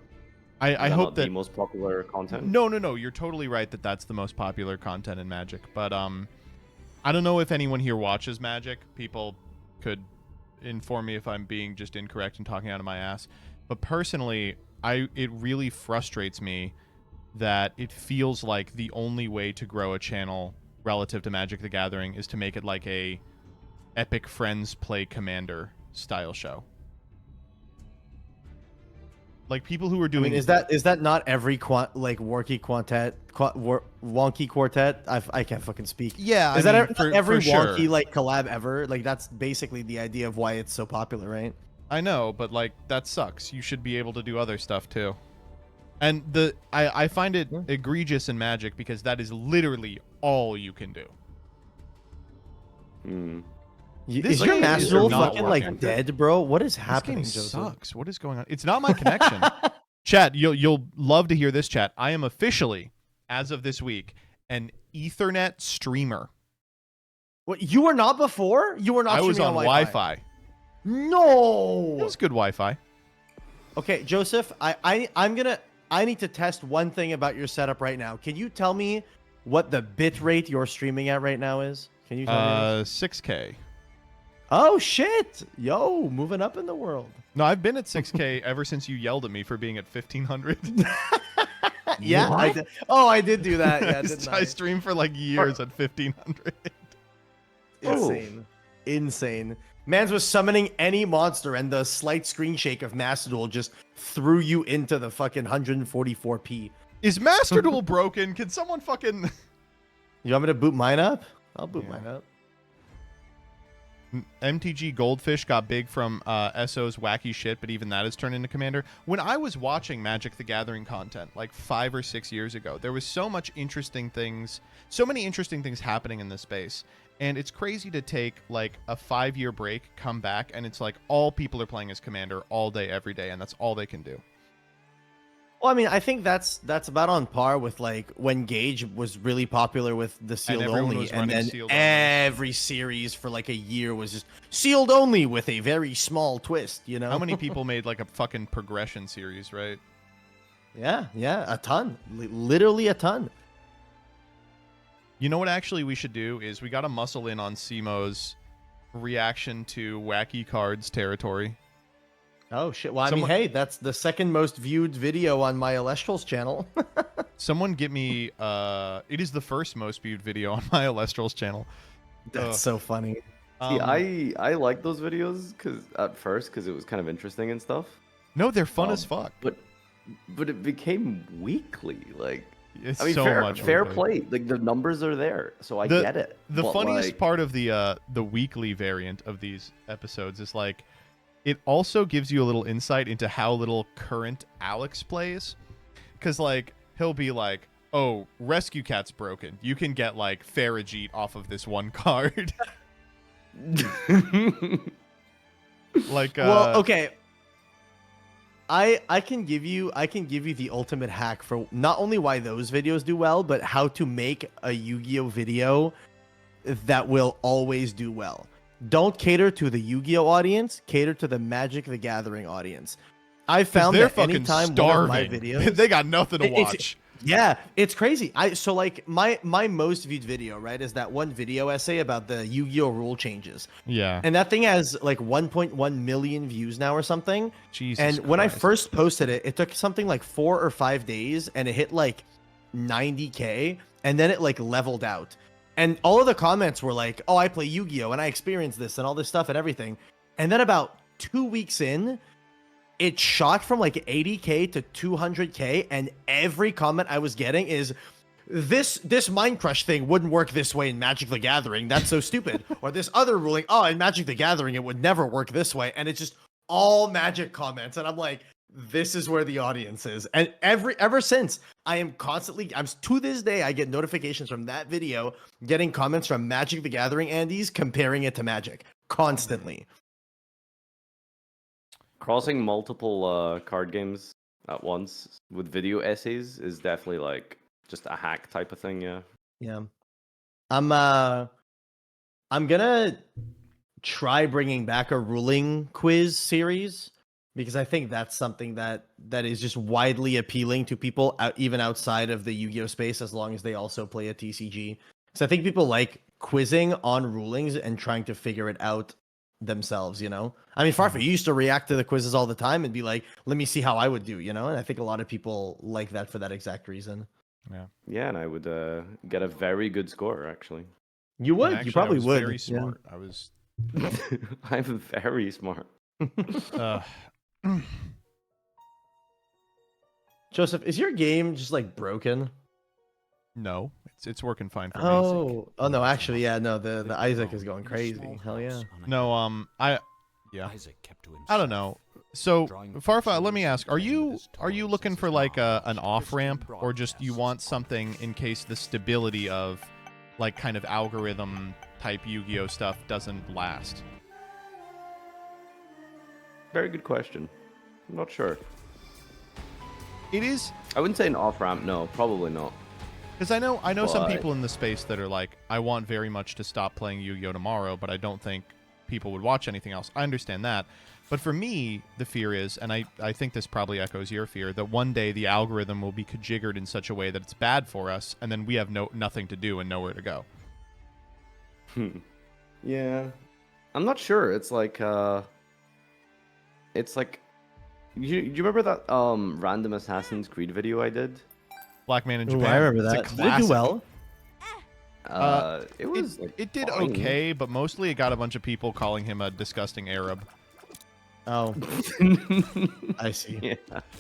I hope that the most popular content. No. You're totally right that that's the most popular content in Magic. But I don't know if anyone here watches Magic. People could inform me if I'm being just incorrect and talking out of my ass. But personally, it really frustrates me that it feels like the only way to grow a channel relative to Magic the Gathering is to make it like a Epic Friends Play Commander style show. Like people who are doing, is that not every wonky quartet? I can't fucking speak. Yeah, is every wonky sure. like collab ever? Like that's basically the idea of why it's so popular, right? I know, but like that sucks. You should be able to do other stuff too. And I find it egregious in Magic because that is literally all you can do. Is your Master Duel fucking like dead, bro? What is happening? This game sucks. What is going on? It's not my connection. Chat, you'll love to hear this, chat. I am officially, as of this week, an Ethernet streamer. What, you were not before? You were not. I was on Wi-Fi. No. It was good Wi-Fi. Okay, Joseph, I need to test one thing about your setup right now. Can you tell me what the bit rate you're streaming at right now is? Can you tell me this? 6K. Oh shit! Yo, moving up in the world. No, I've been at 6K ever since you yelled at me for being at 1500. Yeah, I did. Oh, I did do that. Yeah, didn't I streamed for like years at 1500. Insane. Insane. Mans was summoning any monster, and the slight screen shake of Master Duel just threw you into the fucking 144p. Is Master Duel broken? Can someone fucking... You want me to boot mine up? I'll boot mine up. MTG Goldfish got big from SO's wacky shit, but even that has turned into Commander. When I was watching Magic the Gathering content like 5 or 6 years ago, there was so many interesting things happening in this space. And it's crazy to take like a 5-year break, come back, and it's like all people are playing as Commander all day, every day, and that's all they can do. Well, I mean, I think that's about on par with like when Gage was really popular with the sealed only, and then every series for like a year was just sealed only with a very small twist. You know, how many people made like a fucking progression series, right? Yeah, a ton, literally a ton. You know what? Actually, we should do is we got to muscle in on Simo's reaction to wacky cards territory. Oh shit! Well, I mean, hey, that's the second most viewed video on my Alestral's channel. Someone get me. It is the first most viewed video on my Alestral's channel. That's so funny. See, I like those videos because it was kind of interesting and stuff. No, they're fun as fuck. But it became weekly. Like, it's I mean, so fair play. Like the numbers are there, so I get it. The funniest part of the weekly variant of these episodes is like, it also gives you a little insight into how little current Alex plays. Because, like, he'll be like, oh, Rescue Cat's broken. You can get, like, Farrajeet off of this one card. Like, well, okay. I can give you the ultimate hack for not only why those videos do well, but how to make a Yu-Gi-Oh video that will always do well. Don't cater to the Yu-Gi-Oh audience, cater to the Magic the Gathering audience. I found that anytime one of my videos, they got nothing to watch. Yeah, it's crazy. So like my most viewed video, right, is that one video essay about the Yu-Gi-Oh rule changes. Yeah. And that thing has like 1.1 million views now or something. Jesus And Christ. when I first posted it, it took something like 4 or 5 days, and it hit like 90K, and then it like leveled out. And all of the comments were like, oh, I play Yu-Gi-Oh! And I experienced this and all this stuff and everything. And then about 2 weeks in, it shot from like 80K to 200K. And every comment I was getting is, this Mind Crush thing wouldn't work this way in Magic the Gathering. That's so stupid. Or this other ruling, oh, in Magic the Gathering, it would never work this way. And it's just all Magic comments. And I'm like, this is where the audience is. And ever since, I'm to this day, I get notifications from that video, getting comments from Magic the Gathering Andes comparing it to Magic constantly. Crossing multiple card games at once with video essays is definitely like just a hack type of thing. Yeah. I'm gonna try bringing back a ruling quiz series, because I think that's something that is just widely appealing to people even outside of the Yu-Gi-Oh space, as long as they also play a TCG. So I think people like quizzing on rulings and trying to figure it out themselves, you know? I mean, Farfa, you used to react to the quizzes all the time and be like, let me see how I would do, you know? And I think a lot of people like that for that exact reason. Yeah, and I would get a very good score, actually. You would? Actually, you probably would. Very smart. Yeah. I was... I'm very smart. Joseph, is your game just like broken? No, it's working fine for me. Oh no, actually, yeah, no, the Isaac is going crazy. Hell yeah. No, I don't know. So, Farfa, let me ask: Are you looking for like an off ramp, or just you want something in case the stability of like kind of algorithm type Yu-Gi-Oh stuff doesn't last? Very good question. I'm not sure. It is. I wouldn't say an off ramp. No, probably not. Because I know some people in the space that are like, I want very much to stop playing Yu-Gi-Oh tomorrow, but I don't think people would watch anything else. I understand that. But for me, the fear is, and I think this probably echoes your fear, that one day the algorithm will be configured in such a way that it's bad for us, and then we have nothing to do and nowhere to go. Yeah. I'm not sure. It's like you remember that random Assassin's Creed video I did? Black Man in Ooh, Japan. I remember that. It's a Did it do classic. well? It was It did fine. okay, but mostly it got a bunch of people calling him a disgusting Arab. Oh, I see. Yeah.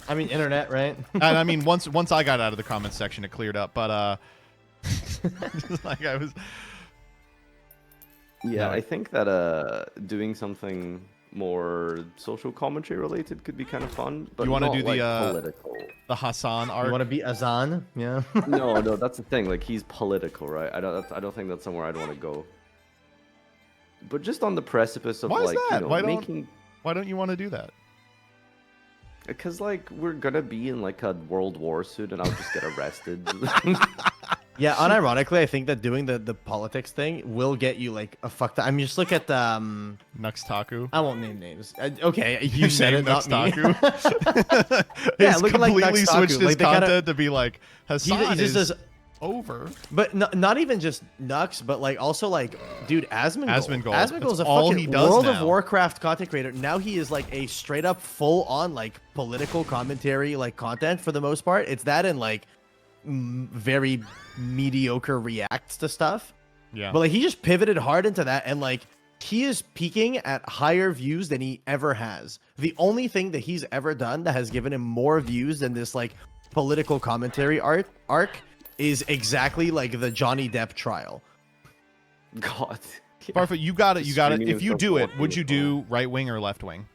I mean, internet, right? And I mean, once I got out of the comments section, it cleared up. But like I was. Yeah, No, I think that doing something more social commentary related could be kind of fun. But You wanna not, do the, like, political? The Hassan arc. You want to be Azan? Yeah. No, that's the thing. Like he's political, right? I don't think that's somewhere I'd want to go. But just on the precipice of Why is like that? you know, Why making, don't you want to do that? because like we're gonna be in like a world war soon, and I'll just get arrested. Yeah, unironically, I think that doing the politics thing will get you like a fucked up. I mean, just look at the. Nuxtaku. I won't name names. Okay, you said Name it, not me. Nuxtaku. Yeah, He's look at, like, completely Nuxtaku. switched his Like, they kinda- content to be like Hassan He just is says, over. but not even just Nux, but like also like, dude, Asmongold. Asmongold. Asmongold is a That's all fucking he does World of now. Warcraft content creator. Now he is like a straight up full on like political commentary like content for the most part. It's that and like very mediocre reacts to stuff. Yeah. But like he just pivoted hard into that, and like he is peaking at higher views than he ever has. The only thing that he's ever done that has given him more views than this like political commentary arc is exactly like the Johnny Depp trial. God. Farfa, you got it. You got it. Streaming If you himself do it, walking would you the do right wing or left wing?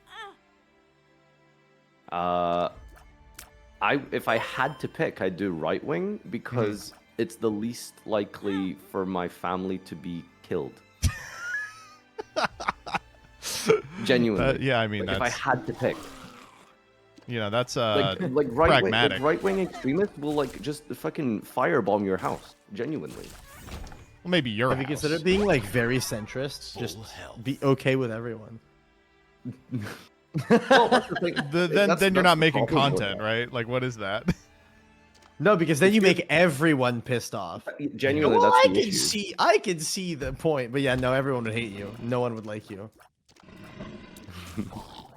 If I had to pick, I'd do right wing because it's the least likely for my family to be killed. Genuinely. Yeah, I mean Like, if I that's had to pick, that's like pragmatic. right wing extremists will like just fucking firebomb your house. Genuinely. Well, maybe your Have you house. considered being like very centrist? Just be okay with everyone. Well, that's the thing. Then you're not the making problem with content, that. right? Like, what is that? No, because then you make everyone pissed off. Genuinely, Well, that's I the can issue. I can see the point, but yeah, no, everyone would hate you. No one would like you.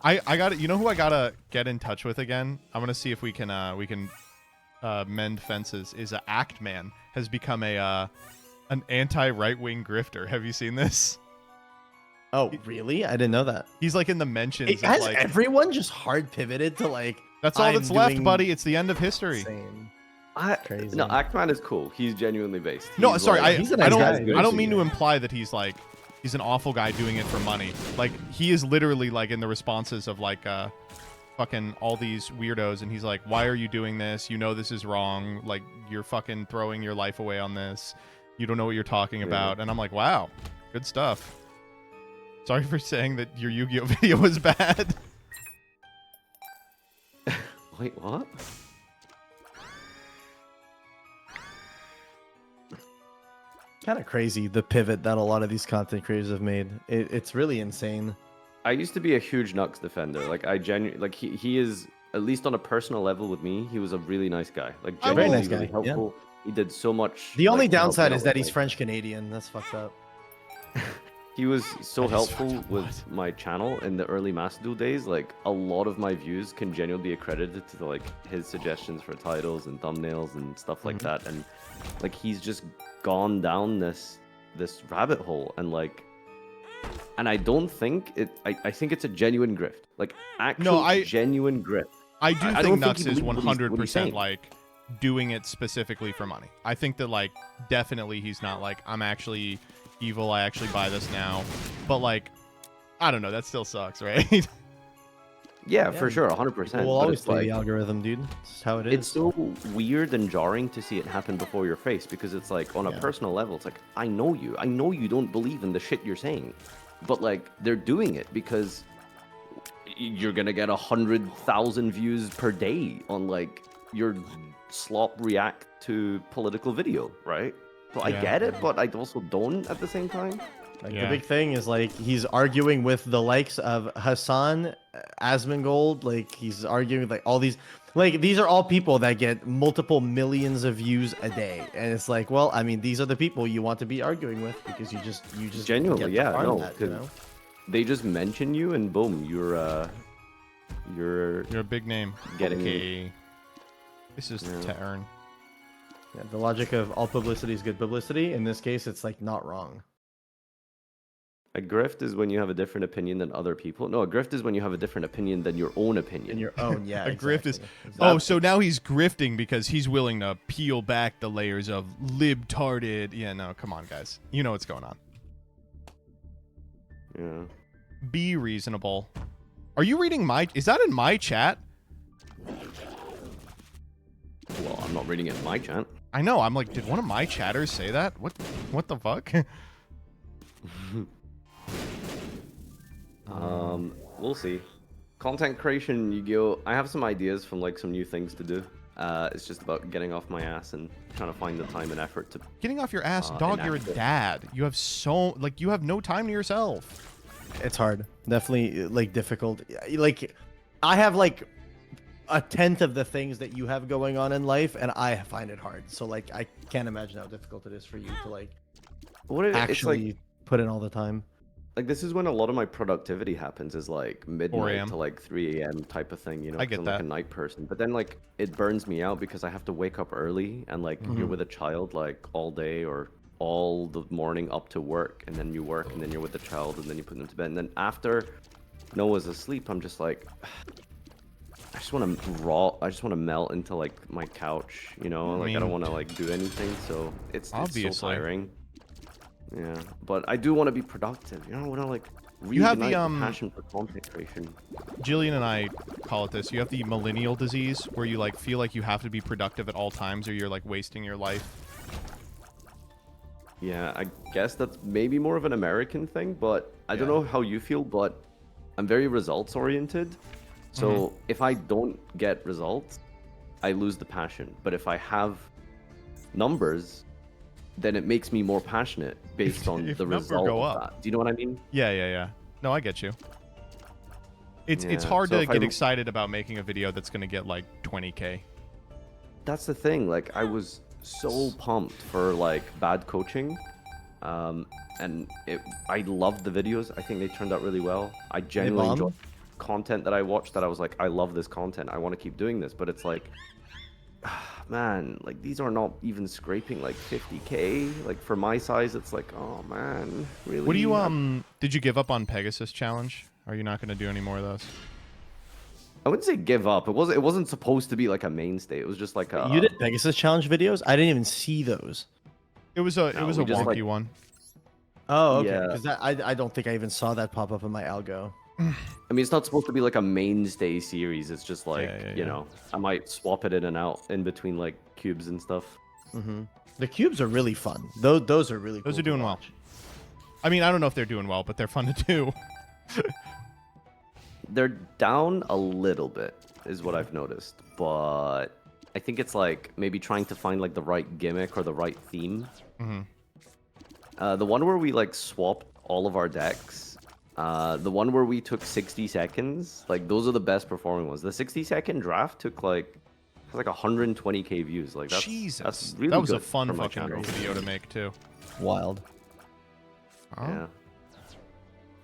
I got it. You know who I gotta get in touch with again? I'm gonna see if we can mend fences. Is Act Man has become an anti right wing grifter. Have you seen this? Oh, really? I didn't know that. He's like in the mentions. Of, Has like, everyone just hard pivoted to like? that's all I'm that's left, doing buddy. It's the end of history. Insane. Crazy. No, Ackman is cool. He's genuinely based. No, He's sorry, like- he's a I nice don't. guy. I don't mean to imply that he's like he's an awful guy doing it for money. Like he is literally like in the responses of like fucking all these weirdos, and he's like, "Why are you doing this? You know this is wrong. Like you're fucking throwing your life away on this. You don't know what you're talking about." And I'm like, "Wow, good stuff." Sorry for saying that your Yu-Gi-Oh video was bad. Wait, what? Kind of crazy the pivot that a lot of these content creators have made. It's really insane. I used to be a huge Nux defender. Like I genuinely like he is at least on a personal level with me. He was a really nice guy. Like Oh, genuinely very nice really guy, yeah. helpful. He did so much. The only like, to help me downside out is that with, he's like- French Canadian. That's fucked up. He was so That is helpful fucked up, with what? my channel in the early Master days. Like a lot of my views can genuinely be accredited to like his suggestions for titles and thumbnails and stuff like that. And like he's just gone down this rabbit hole and like, and I don't think it. I think it's a genuine grift. Like actual genuine grift. I do I think don't Nux think he is believes what he's 100% saying. like doing it specifically for money. I think that like definitely he's not like I'm actually evil. I actually buy this now, but like I don't know. That still sucks, right? Yeah, for sure, 100%. We'll but always it's play like, the algorithm, dude. It's just how it is. it's so weird and jarring to see it happen before your face because it's like on a Yeah. personal level, it's like I know you don't believe in the shit you're saying, but like they're doing it because you're gonna get 100,000 views per day on like your slop react to political video, right? So I Yeah. get it, but I also don't at the same time. Like Yeah. the big thing is like he's arguing with the likes of Hassan, Asmongold. Like he's arguing with like all these, like these are all people that get multiple millions of views a day, and it's like, well, I mean, these are the people you want to be arguing with because you just Genuinely, get to yeah, farm no, that, you 'cause know? they just mention you and boom, you're You're a big name. Getting- Okay. This is Yeah. to earn. Yeah, the logic of all publicity is good publicity. In this case, it's like not wrong. A grift is when you have a different opinion than other people. No, a grift is when you have a different opinion than your own opinion. In your own, yeah. A grift is. exactly. Oh, so now he's grifting because he's willing to peel back the layers of libtarded. Yeah, no, come on, guys. You know what's going on. Yeah. Be reasonable. Are you reading my? Is that in my chat? Well, I'm not reading it in my chat. I know. I'm like, did one of my chatters say that? What the fuck? We'll see. Content creation, Yu-Gi-Oh! I have some ideas from like some new things to do. It's just about getting off my ass and trying to find the time and effort to. Getting off your ass, dog. You're a inactive. dad. You have you have no time to yourself. It's hard. Definitely like difficult. Like I have like a tenth of the things that you have going on in life, and I find it hard. So like I can't imagine how difficult it is for you to like It's actually like, put in all the time. like this is when a lot of my productivity happens, is like 4 midnight a.m. to like 3 a.m. type of thing, you know? I 'cause get I'm that. like a night person. But then like it burns me out because I have to wake up early and like you're with a child like all day or all the morning up to work, and then you work and then you're with the child and then you put them to bed. And then after Noah's asleep, I'm just like I just want to melt into like my couch, you know? Like I don't want to like do anything, so it's so Obviously. tiring. Yeah, but I do want to be productive. You know, I want to like You have the, reignite passion for content creation. Jillian and I call it this. You have the millennial disease where you like feel like you have to be productive at all times or you're like wasting your life. Yeah, I guess that's maybe more of an American thing, but I don't know how you feel, but I'm very results oriented. So if I don't get results, I lose the passion. But if I have numbers, then it makes me more passionate based on If the number result go of up. that. Do you know what I mean? Yeah. No, I get you. It's Yeah, hard so to if I- get excited about making a video that's gonna get like 20K. That's the thing. Like, I was so pumped for like bad coaching, and I loved the videos. I think they turned out really well. I genuinely bombed? enjoyed content that I watched. That I was like, I love this content. I want to keep doing this. But it's like, man, like these are not even scraping like 50K. Like for my size, it's like, oh man, really. What do you did you give up on Pegasus challenge? Are you not gonna do any more of those? I wouldn't say give up. It wasn't supposed to be like a mainstay. It was just like a. You did Pegasus challenge videos? I didn't even see those. It was a No, we just, wonky like- one. Oh, okay. Yeah. Because I don't think I even saw that pop up in my algo. I mean, it's not supposed to be like a mainstay series. It's just like, Yeah. you know, I might swap it in and out in between like cubes and stuff. The cubes are really fun. Those are really. Those cool are to doing well. watch. I mean, I don't know if they're doing well, but they're fun to do. They're down a little bit, is what I've noticed. But I think it's like maybe trying to find like the right gimmick or the right theme. The one where we like swapped all of our decks. The one where we took 60 seconds. Like those are the best performing ones. The 60-second draft took like has like 120K views. Like that's Jesus, that's really that was a good fun for my fucking channel. video to make too. Wild. Oh. Yeah.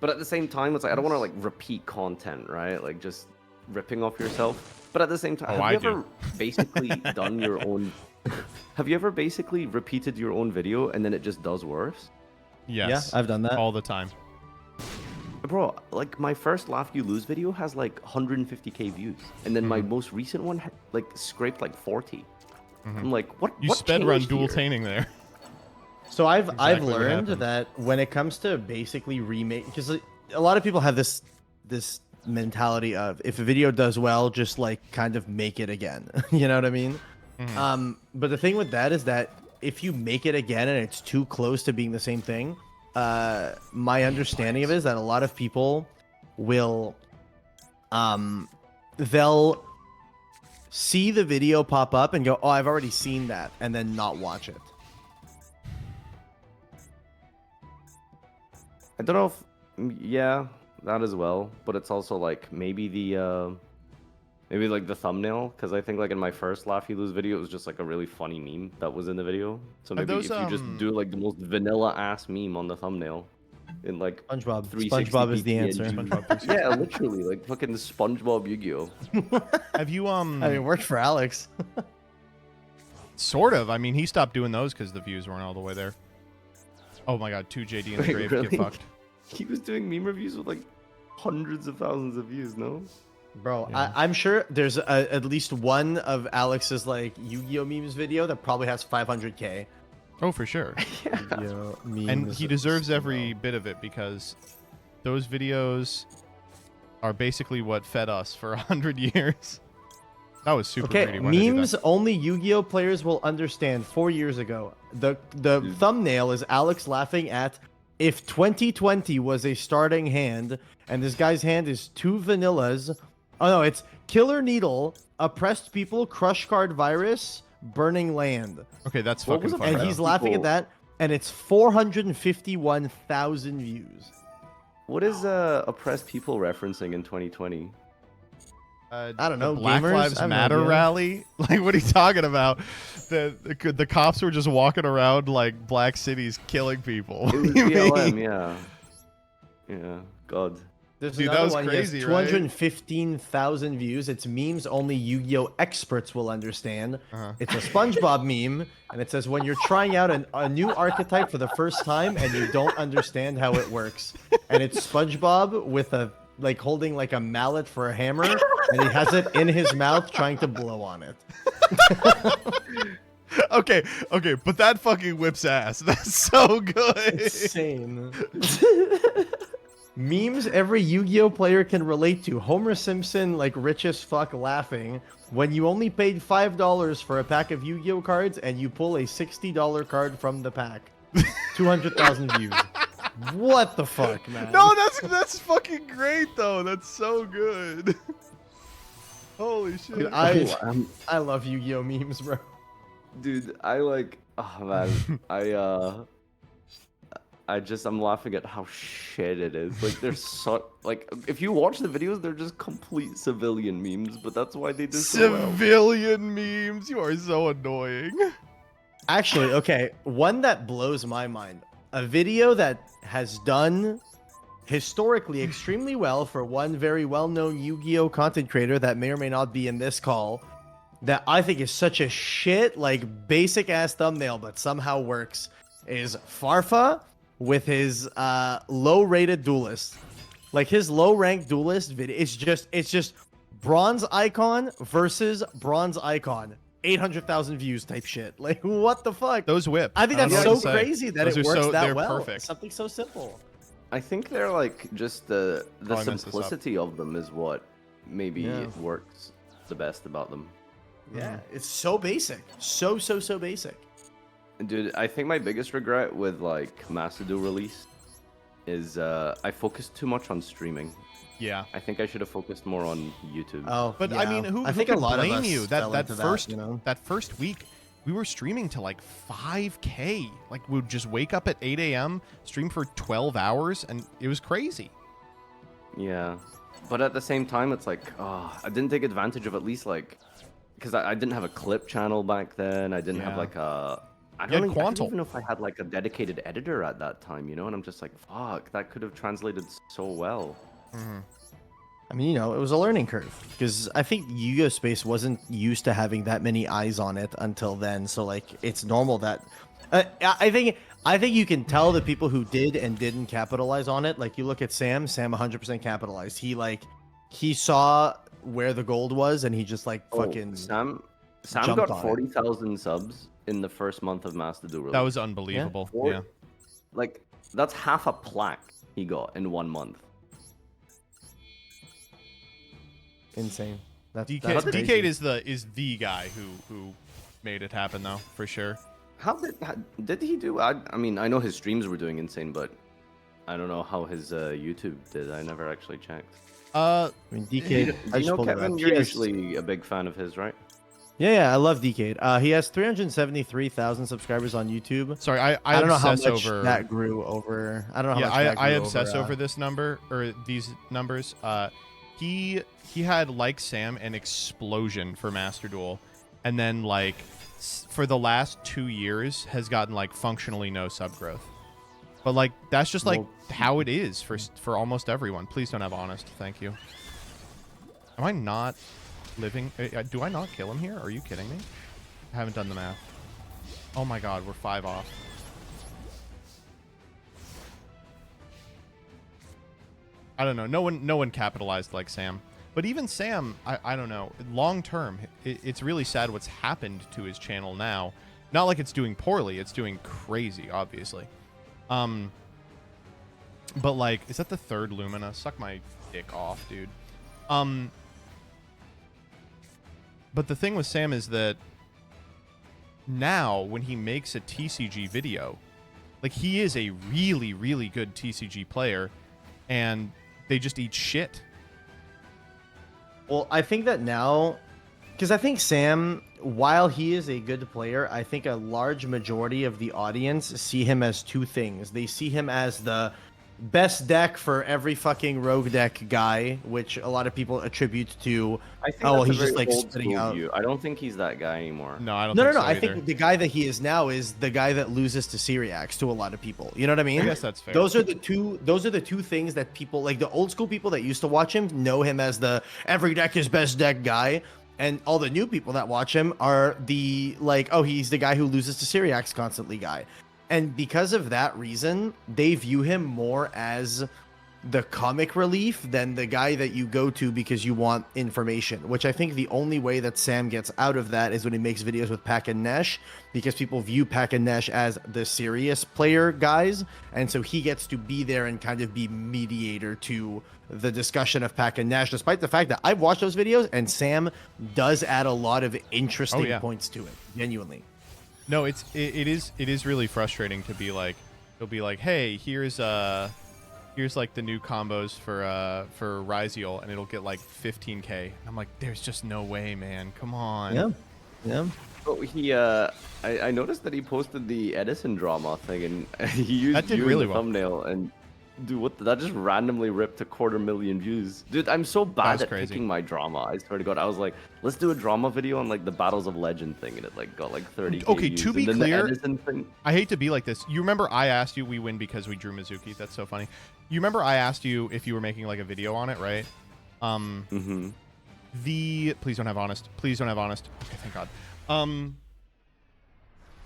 But at the same time, it's like I don't want to like repeat content, right? Like just ripping off yourself. But at the same time, Oh, have I you do. ever basically done your own? Have you ever basically repeated your own video and then it just does worse? Yes. Yeah, I've done that. all the time. Bro, like my first Laugh You Lose video has like 150K views, and then my most recent one had, like scraped like 40. I'm like, what? You what sped run changed dual here? tainting there. So I've Exactly what learned happened. that when it comes to basically remake, because a lot of people have this mentality of if a video does well, just like kind of make it again. You know what I mean? But the thing with that is that if you make it again and it's too close to being the same thing, my understanding of it is that a lot of people will they'll see the video pop up and go, oh, I've already seen that, and then not watch it. I don't know if yeah, that as well, but it's also like maybe the maybe like the thumbnail, because I think like in my first Laugh You Lose video, it was just like a really funny meme that was in the video. So maybe those, if you just do like the most vanilla ass meme on the thumbnail in like SpongeBob. 360 SpongeBob is the PNG. answer. SpongeBob Yeah, literally like fucking SpongeBob Yu-Gi-Oh. Have you I mean, it worked for Alex. Sort of. I mean, he stopped doing those because the views weren't all the way there. Oh my god, 2JD in the Wait, grave, really? get fucked. He was doing meme reviews with like hundreds of thousands of views, no? Bro, Yeah. I'm sure there's at least one of Alex's like Yu-Gi-Oh memes video that probably has 500k. Oh, for sure. Yu-Gi-Oh memes. And he deserves every bit of it because those videos are basically what fed us for 100 years. That was super Okay, greedy. Why did I do memes that? only Yu-Gi-Oh players will understand. 4 years ago, the thumbnail is Alex laughing at if 2020 was a starting hand, and this guy's hand is 2 vanillas. Oh no, it's Killer Needle, Oppressed People, Crush Card Virus, Burning Land. Okay, that's What fucking was fun. And he's laughing at that, and it's 451,000 views. What is Oppressed People referencing in 2020? I don't know, the Black gamers? Lives I have no Matter idea. rally. Like, what are you talking about? The cops were just walking around like black cities killing people. It What was do you BLM, mean? yeah. Yeah, God. Dude, There's that another was one. crazy, He right? has 215,000 views. It's memes only Yu-Gi-Oh experts will understand. Uh-huh. It's a SpongeBob meme, and it says when you're trying out a new archetype for the first time and you don't understand how it works. And it's SpongeBob with a like holding like a mallet for a hammer, and he has it in his mouth trying to blow on it. Okay, but that fucking whips ass. That's so good. Insane. Memes every Yu-Gi-Oh player can relate to. Homer Simpson, like rich as fuck, laughing when you only paid $5 for a pack of Yu-Gi-Oh cards and you pull a $60 card from the pack. 200,000 views. What the fuck, man? No, that's fucking great though. That's so good. Holy shit. Dude, I love Yu-Gi-Oh memes, bro. Dude, I like, oh man, I'm laughing at how shit it is. Like, they're so, like, if you watch the videos, they're just complete civilian memes, but that's why they do so well. Civilian memes. You are so annoying. Actually, okay, one that blows my mind. A video that has done historically extremely well for one very well-known Yu-Gi-Oh content creator that may or may not be in this call, that I think is such a shit, like, basic-ass thumbnail, but somehow works, is Farfa with his low-rated duelist. Like, his low-ranked duelist video, it's just bronze icon versus bronze icon. 800,000 views type shit. Like, what the fuck? Those whip. I think don't that's know so what to say. crazy that Those it are works so- that they're well. perfect. Something so simple. I think they're like, just the I messed this up. simplicity of them is what maybe Yeah. works the best about them. Yeah, it's so basic. So basic. Dude, I think my biggest regret with like Mr.NADAR release is I focused too much on streaming. Yeah. I think I should have focused more on YouTube. Oh, But I yeah. mean, who I think could a lot blame of us you? fell That into first you know? that first week, we were streaming to like 5K. Like, we would just wake up at 8 a.m., stream for 12 hours, and it was crazy. Yeah, but at the same time, it's like, oh, I didn't take advantage of at least like, because I didn't have a clip channel back then. I didn't have Yeah. like a. I You had don't Quantal. even know if I had like a dedicated editor at that time, you know. And I'm just like, fuck, that could have translated so well. I mean, you know, it was a learning curve because I think Yu-Gi-Oh space wasn't used to having that many eyes on it until then. So like, it's normal that I think you can tell the people who did and didn't capitalize on it. Like, you look at Sam 100% capitalized. He saw where the gold was and he just like fucking Sam jumped got on it. 40,000 subs in the first month of Mr.NADAR release. That was unbelievable. Or- Yeah. like, that's half a plaque he got in 1 month. insane. That's DK crazy. is the guy who made it happen though, for sure. How did he do? I mean, I know his streams were doing insane, but I don't know how his YouTube did. I never actually checked. I mean, DK. I You just know, pulled it Kevin, up. you're He has- usually a big fan of his, right? Yeah, I love Decade. He has 373,000 subscribers on YouTube. Sorry, I don't know how obsess much over that grew over. I don't know how yeah, much that grew I obsess over over. this number or these numbers. He had like Sam an explosion for Master Duel, and then like for the last 2 years has gotten like functionally no sub growth. But like that's just like how it is for almost everyone. Please don't have honest. Thank you. Am I not living? Do I not kill him here? Are you kidding me? I haven't done the math. Oh my god, we're 5 off. I don't know. No one capitalized like Sam. But even Sam, I don't know. Long term, it's really sad what's happened to his channel now. Not like it's doing poorly. It's doing crazy, obviously. But like, is that the third Lumina? Suck my dick off, dude. But the thing with Sam is that now when he makes a TCG video, like he is a really, really good TCG player, and they just eat shit. Well, I think that now, because I think Sam, while he is a good player, I think a large majority of the audience see him as two things. They see him as the best deck for every fucking rogue deck guy, which a lot of people attribute to. I think oh, well, that's a he's just very like old spitting school out. view. I don't think he's that guy anymore. No, I don't No, think no, so no. I either. think the guy that he is now is the guy that loses to Syriacs to a lot of people. You know what I mean? I guess that's fair. Those are the two things that people like. The old school people that used to watch him know him as the every deck is best deck guy. And all the new people that watch him are the like, oh, he's the guy who loses to Syriacs constantly guy. And because of that reason, they view him more as the comic relief than the guy that you go to because you want information, which I think the only way that Sam gets out of that is when he makes videos with Pack and Nesh, because people view Pack and Nesh as the serious player guys, and so he gets to be there and kind of be mediator to the discussion of Pack and Nesh, despite the fact that I've watched those videos and Sam does add a lot of interesting points to it, genuinely. No, it is really frustrating to be like, he'll be like, hey, here's like the new combos for Ryziel, and it'll get like 15k. I'm like, there's just no way, man. Come on. Yeah. But he, I noticed that he posted the Edison drama thing, and he used That did you really in the well. thumbnail, and dude, that just randomly ripped 250,000 views. Dude, I'm so bad at picking my drama. I swear to God, I was like, let's do a drama video on like the Battles of Legend thing, and it like got like 30. Okay, to be clear, thing... I hate to be like this. You remember I asked you, we win because we drew Mizuki. That's so funny. You remember I asked you if you were making like a video on it, right? Please don't have honest. Please don't have honest. Okay, thank God.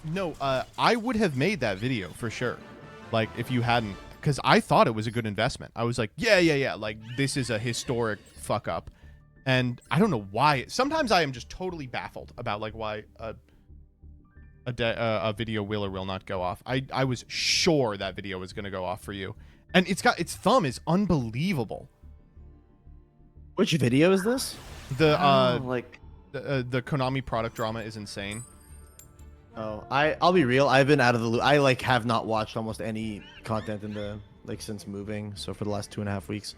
No, I would have made that video for sure. Like if you hadn't, because I thought it was a good investment. I was like, yeah. Like this is a historic fuck up, and I don't know why. Sometimes I am just totally baffled about like why a video will or will not go off. I was sure that video was gonna go off for you, and its thumb is unbelievable. Which video is this? The the Konami product drama is insane. Oh, I'll be real. I've been out of the loop. I like have not watched almost any content in the like since moving. So for the last 2.5 weeks.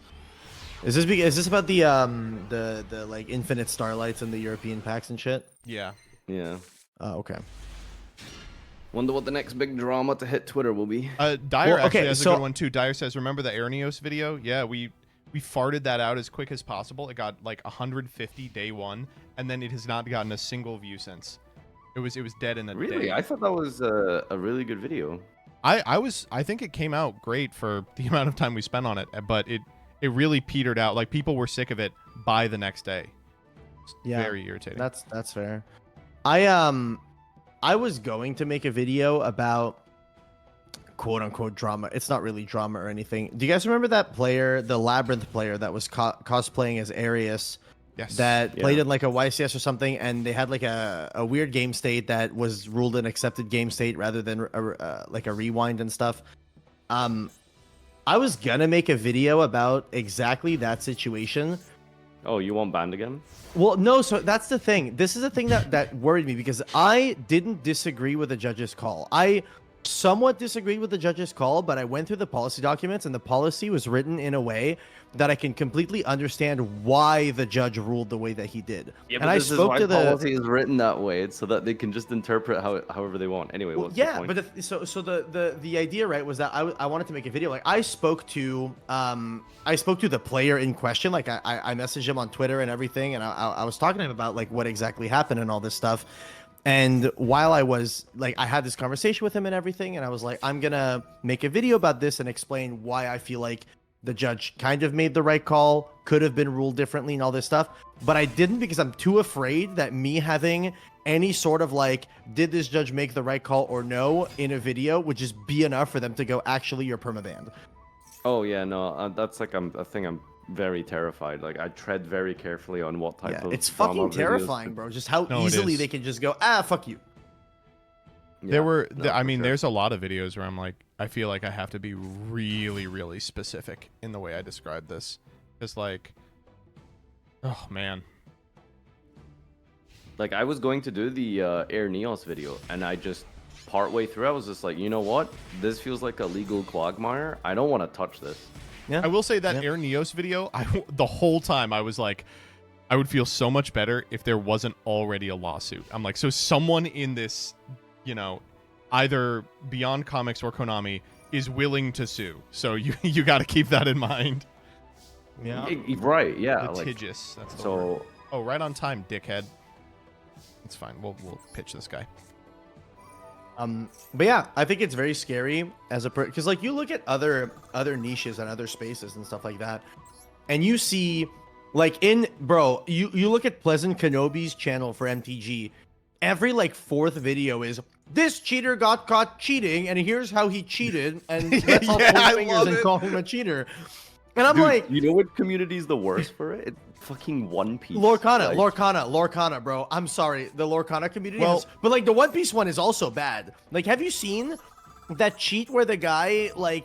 Is this about the like infinite starlights and the European packs and shit? Yeah. Yeah. Oh, okay. Wonder what the next big drama to hit Twitter will be. Dyer actually has a good one too. Dyer says, "Remember the Arnios video? Yeah, we farted that out as quick as possible. It got like 150 day one, and then it has not gotten a single view since. It was dead in the day. Really? I thought that was a really good video. I think it came out great for the amount of time we spent on it, but it really petered out. Like people were sick of it by the next day. Yeah, very irritating. That's fair. I was going to make a video about quote unquote drama. It's not really drama or anything. Do you guys remember that player, the Labyrinth player that was cosplaying as Arius? Yes. That played in like a YCS or something, and they had like a weird game state that was ruled an accepted game state rather than like a rewind and stuff. I was gonna make a video about exactly that situation. Oh, you want banned again? Well, no, so that's the thing. This is the thing that worried me because I didn't disagree with the judge's call. I somewhat disagreed with the judge's call, but I went through the policy documents, and the policy was written in a way that I can completely understand why the judge ruled the way that he did. Yeah, and but I this is spoke why to the policy is written that way. It's so that they can just interpret however they want. Anyway, what's the point? but the idea, right, was that I wanted to make a video. Like, I spoke to the player in question. Like, I messaged him on Twitter and everything, and I was talking to him about like what exactly happened and all this stuff. And while I was like, I had this conversation with him and everything, and I was like, I'm gonna make a video about this and explain why I feel like the judge kind of made the right call, could have been ruled differently and all this stuff. But I didn't, because I'm too afraid that me having any sort of like, did this judge make the right call or no in a video would just be enough for them to go, actually, you're permabanned. Oh yeah, no, that's like a thing I'm very terrified. Like, I tread very carefully on what type of it's drama fucking videos terrifying, to- bro. Just how No, it easily is. they can just go, fuck you. There Yeah, were, no, I for mean, sure. there's a lot of videos where I'm like, I feel like I have to be really, really specific in the way I describe this. Because, like, oh, man. Like, I was going to do the Air Neos video, and I just, partway through, I was just like, you know what? This feels like a legal quagmire. I don't want to touch this. Yeah. I will say that Yeah. Air Neos video, the whole time I was like, I would feel so much better if there wasn't already a lawsuit. I'm like, so someone in this, you know, either Beyond Comics or Konami is willing to sue. So you got to keep that in mind. Yeah. Right, yeah. Litigious. That's the So, word. Oh, right on time, dickhead. It's fine. We'll pitch this guy. But yeah, I think it's very scary as a because like you look at other niches and other spaces and stuff like that, and you see like you look at Pleasant Kenobi's channel for MTG, every like fourth video is this cheater got caught cheating and here's how he cheated, and let's all Yeah, point I fingers love and it. call him a cheater. And I'm dude, like, you know what community is the worst for it? It's fucking One Piece. Lorcana, bro. I'm sorry, the Lorcana community. Well- But like the One Piece one is also bad. Like, have you seen that cheat where the guy like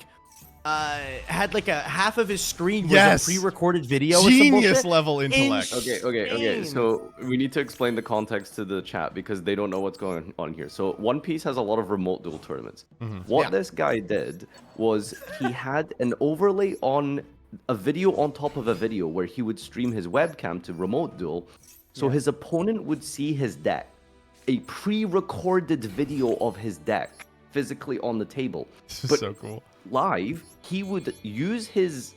had like a half of his screen was Yes. a pre-recorded video? or some Genius bullshit? level intellect. Okay. Insane. So we need to explain the context to the chat because they don't know what's going on here. So One Piece has a lot of remote duel tournaments. What Yeah. this guy did was he had an overlay on a video on top of a video where he would stream his webcam to remote duel. So his opponent would see his deck, a pre-recorded video of his deck physically on the table. This is But so cool. live, he would use his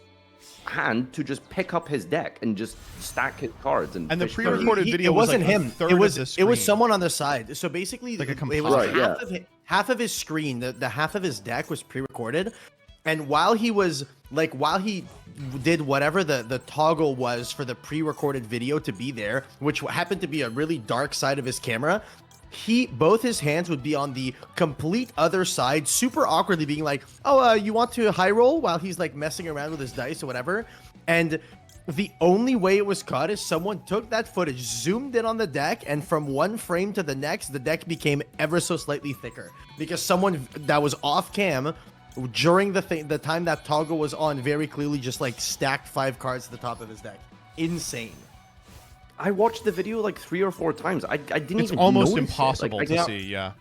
hand to just pick up his deck and just stack his cards and And the fish pre- cards. recorded video it was, wasn't like, a him. third It of was the it was screen. someone on the side. So basically, Like a it was Right, half of his screen. The half of his deck was pre-recorded, and while he did whatever the toggle was for the pre-recorded video to be there, which happened to be a really dark side of his camera, both his hands would be on the complete other side, super awkwardly being like, oh, you want to high roll, while he's like messing around with his dice or whatever. And the only way it was caught is someone took that footage, zoomed in on the deck, and from one frame to the next, the deck became ever so slightly thicker because someone that was off cam during the time that toggle was on very clearly just like stacked 5 cards to the top of his deck. Insane. I watched the video like 3 or 4 times. I didn't It's even almost notice it. impossible Like, to see, yeah.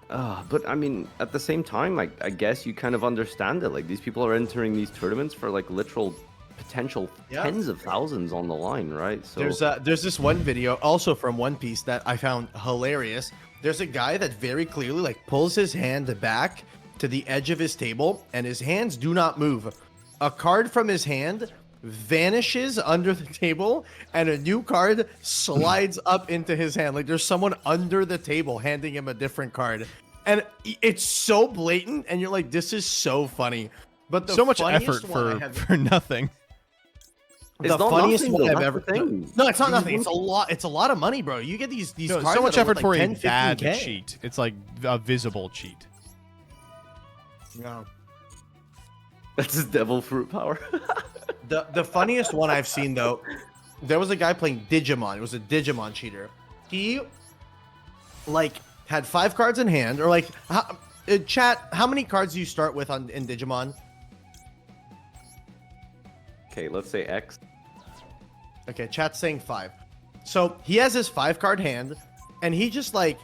But I mean, at the same time, I guess you kind of understand it. Like, these people are entering these tournaments for like literal potential Yeah. tens of thousands on the line, right? So There's this one video also from One Piece that I found hilarious. There's a guy that very clearly like pulls his hand back to the edge of his table and his hands do not move. A card from his hand vanishes under the table and a new card slides up into his hand. Like there's someone under the table handing him a different card. And it's so blatant and you're like, this is so funny. But the So much funniest effort one I have- for nothing. It's the not funniest nothing, one though, I've that's ever. the thing. No, it's not These nothing. It's a ones- lot. It's a lot of money, bro. You get these No, cards so much that are effort worth, for like, a 10, bad 15K. cheat. It's like a visible cheat. No. That's his devil fruit power. The funniest one I've seen though, there was a guy playing Digimon. It was a Digimon cheater. He like had 5 cards in hand, or like chat. How many cards do you start with in Digimon? Okay, let's say X. Okay, chat's saying 5. So he has his 5 card hand, and he just like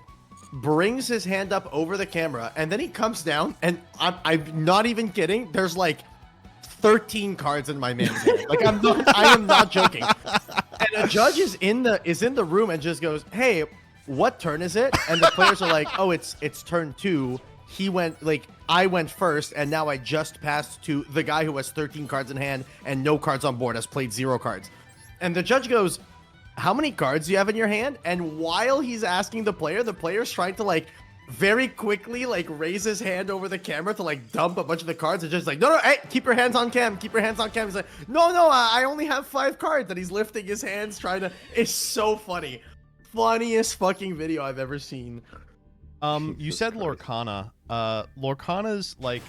brings his hand up over the camera, and then he comes down, and I'm not even kidding. There's like 13 cards in my man's hand. Like I am not joking. And a judge is in the room and just goes, "Hey, what turn is it?" And the players are like, "Oh, it's turn 2. I went first, and now I just passed to the guy who has 13 cards in hand and no cards on board, has played 0 cards." And the judge goes, "How many cards do you have in your hand?" And while he's asking the player's trying to like very quickly like raise his hand over the camera to like dump a bunch of the cards. And just like, no, hey, keep your hands on cam. Keep your hands on cam. He's like, no, I only have 5 cards. And he's lifting his hands trying to. It's so funny. Funniest fucking video I've ever seen. You said Lorcana. Lorcana's like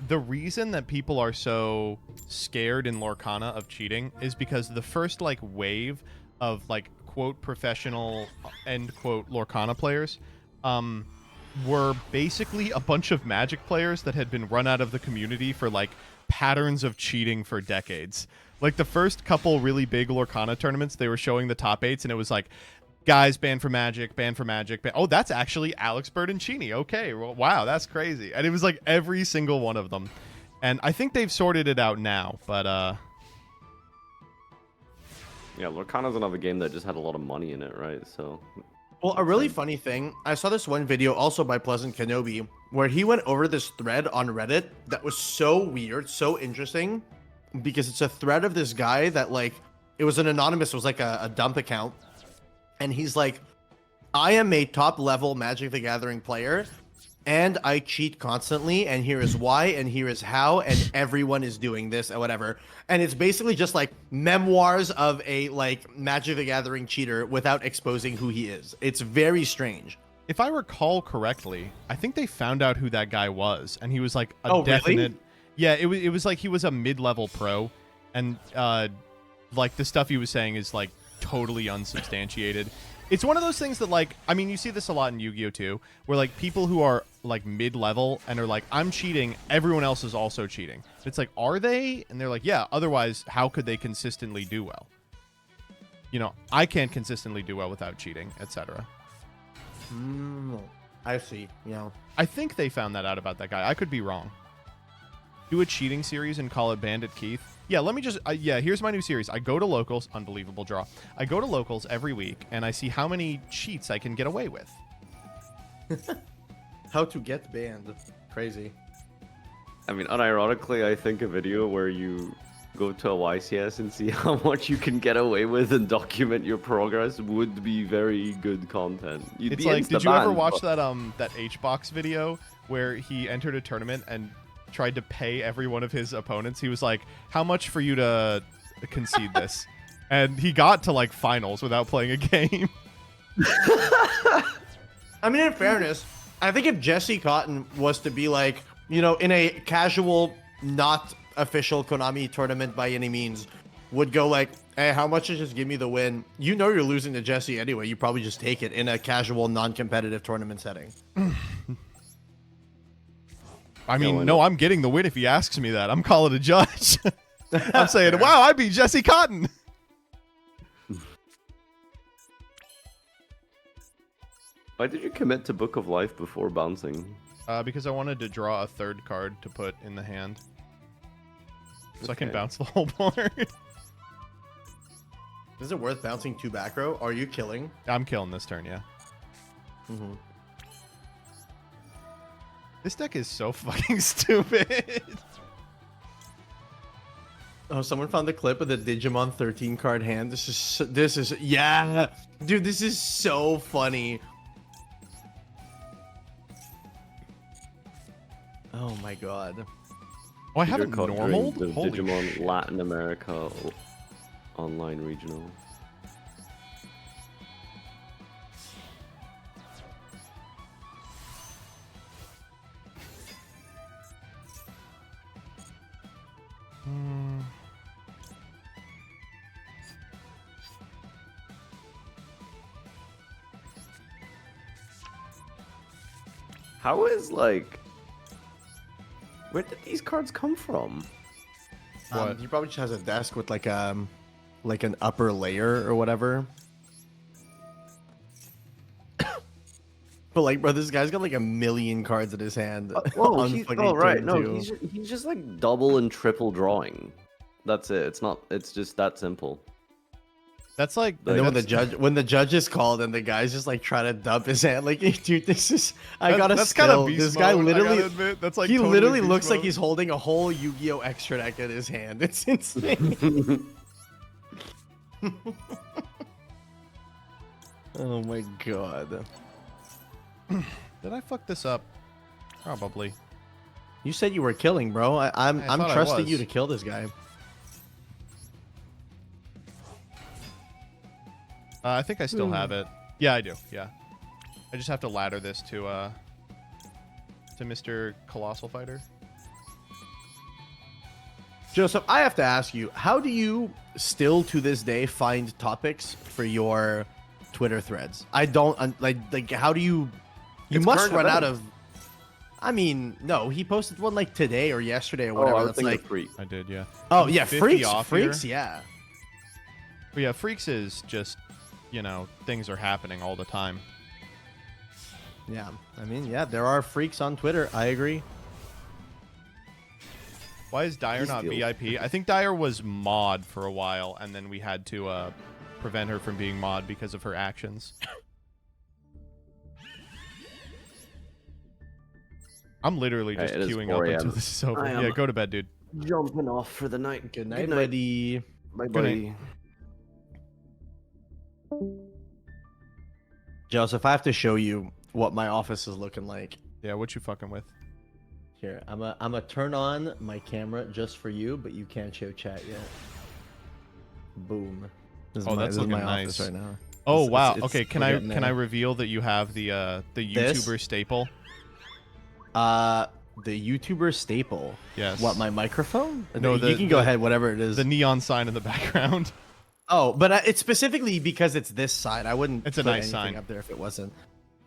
the reason that people are so scared in Lorcana of cheating is because the first like wave of like quote professional end quote Lorcana players were basically a bunch of Magic players that had been run out of the community for like patterns of cheating for decades. Like the first couple really big Lorcana tournaments, they were showing the top 8s and it was like, guys banned for Magic, banned for Magic. Oh, that's actually Alex Bertoncini. Okay, well, wow, that's crazy. And it was like every single one of them. And I think they've sorted it out now, but yeah, Lorcana's another game that just had a lot of money in it, right? So well, a really funny thing, I saw this one video also by Pleasant Kenobi where he went over this thread on Reddit that was so weird, so interesting, because it's a thread of this guy that like, it was an anonymous, it was like a dump account. And he's like, I am a top level Magic the Gathering player and I cheat constantly, and here is why, and here is how, and everyone is doing this and whatever. And it's basically just like memoirs of a like Magic the Gathering cheater without exposing who he is. It's very strange. If I recall correctly, I think they found out who that guy was, and he was like a definite. Really? Yeah, it was like he was a mid-level pro, and like the stuff he was saying is like totally unsubstantiated. It's one of those things that like, I mean, you see this a lot in Yu-Gi-Oh too, where like people who are like mid-level and are like, I'm cheating, everyone else is also cheating. It's like, are they? And they're like, yeah, otherwise how could they consistently do well? You know, I can't consistently do well without cheating, etc. I see. Yeah. I think they found that out about that guy. I could be wrong. Do a cheating series and call it Bandit Keith. Yeah, let me just... yeah, here's my new series. I go to locals. Unbelievable draw. I go to locals every week, and I see how many cheats I can get away with. How to get banned. Crazy. I mean, unironically, I think a video where you go to a YCS and see how much you can get away with and document your progress would be very good content. It's like, did you ever watch that HBox video where he entered a tournament and tried to pay every one of his opponents? He was like, how much for you to concede this? And he got to like finals without playing a game. I mean, in fairness, I think if Jesse Cotton was to be like, you know, in a casual, not official Konami tournament by any means, would go like, hey, how much to just give me the win? You know you're losing to Jesse anyway. You probably just take it in a casual, non-competitive tournament setting. I mean, no, I'm getting the win if he asks me that. I'm calling a judge. I'm saying, wow, I beat Jesse Cotton. Why did you commit to Book of Life before bouncing? Because I wanted to draw a third card to put in the hand. So I can bounce the whole board. Is it worth bouncing 2 back row? Are you killing? I'm killing this turn, yeah. Mm-hmm. This deck is so fucking stupid. Oh, someone found the clip of the Digimon 13 card hand. This is yeah, dude, this is so funny. Oh my god. Oh, I have it normal? The Digimon shit. Latin America online regional. How is like, where did these cards come from? He probably just has a desk with like an upper layer or whatever. But like, bro, this guy's got like 1,000,000 cards in his hand. Oh, on fucking right. turn No, two. he's just like double and triple drawing. That's it. It's not. It's just that simple. That's like. And then that's, when the judge is called and the guy's just like trying to dump his hand, like, dude, this is gotta that's still. kind of beast This guy mode, I literally, gotta admit. That's like he totally literally beast looks like mode. he's holding a whole Yu-Gi-Oh extra deck in his hand. It's insane. Oh my god. Did I fuck this up? Probably. You said you were killing, bro. I'm thought I trusting was. you to kill this guy. I think I still have it. Yeah, I do. Yeah. I just have to ladder this to Mr. Colossal Fighter. Joseph, I have to ask you, how do you still to this day find topics for your Twitter threads? I don't like how do you It's must current run out events. of I mean, no, he posted one like today or yesterday or Oh, whatever. I was That's thinking like, of Freak. I did, yeah. oh I'm yeah, 50 freaks, off freaks, here. yeah. But yeah, Freaks is just, you know, things are happening all the time. Yeah, I mean, yeah, there are freaks on Twitter. I agree. Why is Dyer He's not still- VIP? I think Dyer was mod for a while, and then we had to prevent her from being mod because of her actions. I'm literally just It is queuing up 4 until a.m. this is over. I am- Yeah, go to bed, dude. Jumping off for the night. Good night, buddy. Bye, Good buddy. Joseph, I have to show you what my office is looking like. Yeah, what you fucking with? Here, I'm a turn on my camera just for you, but you can't show chat yet. Boom. This is Oh, my, that's this is my looking office nice. right now. Oh It's- wow. it's- Okay, it's- can we're I getting can there. I reveal that you have the This? YouTuber staple? The YouTuber staple. Yes. What, my microphone? No, you can go ahead, whatever it is. The neon sign in the background. Oh, but it's specifically because it's this side. I wouldn't. It's a put nice anything sign. up there if it wasn't.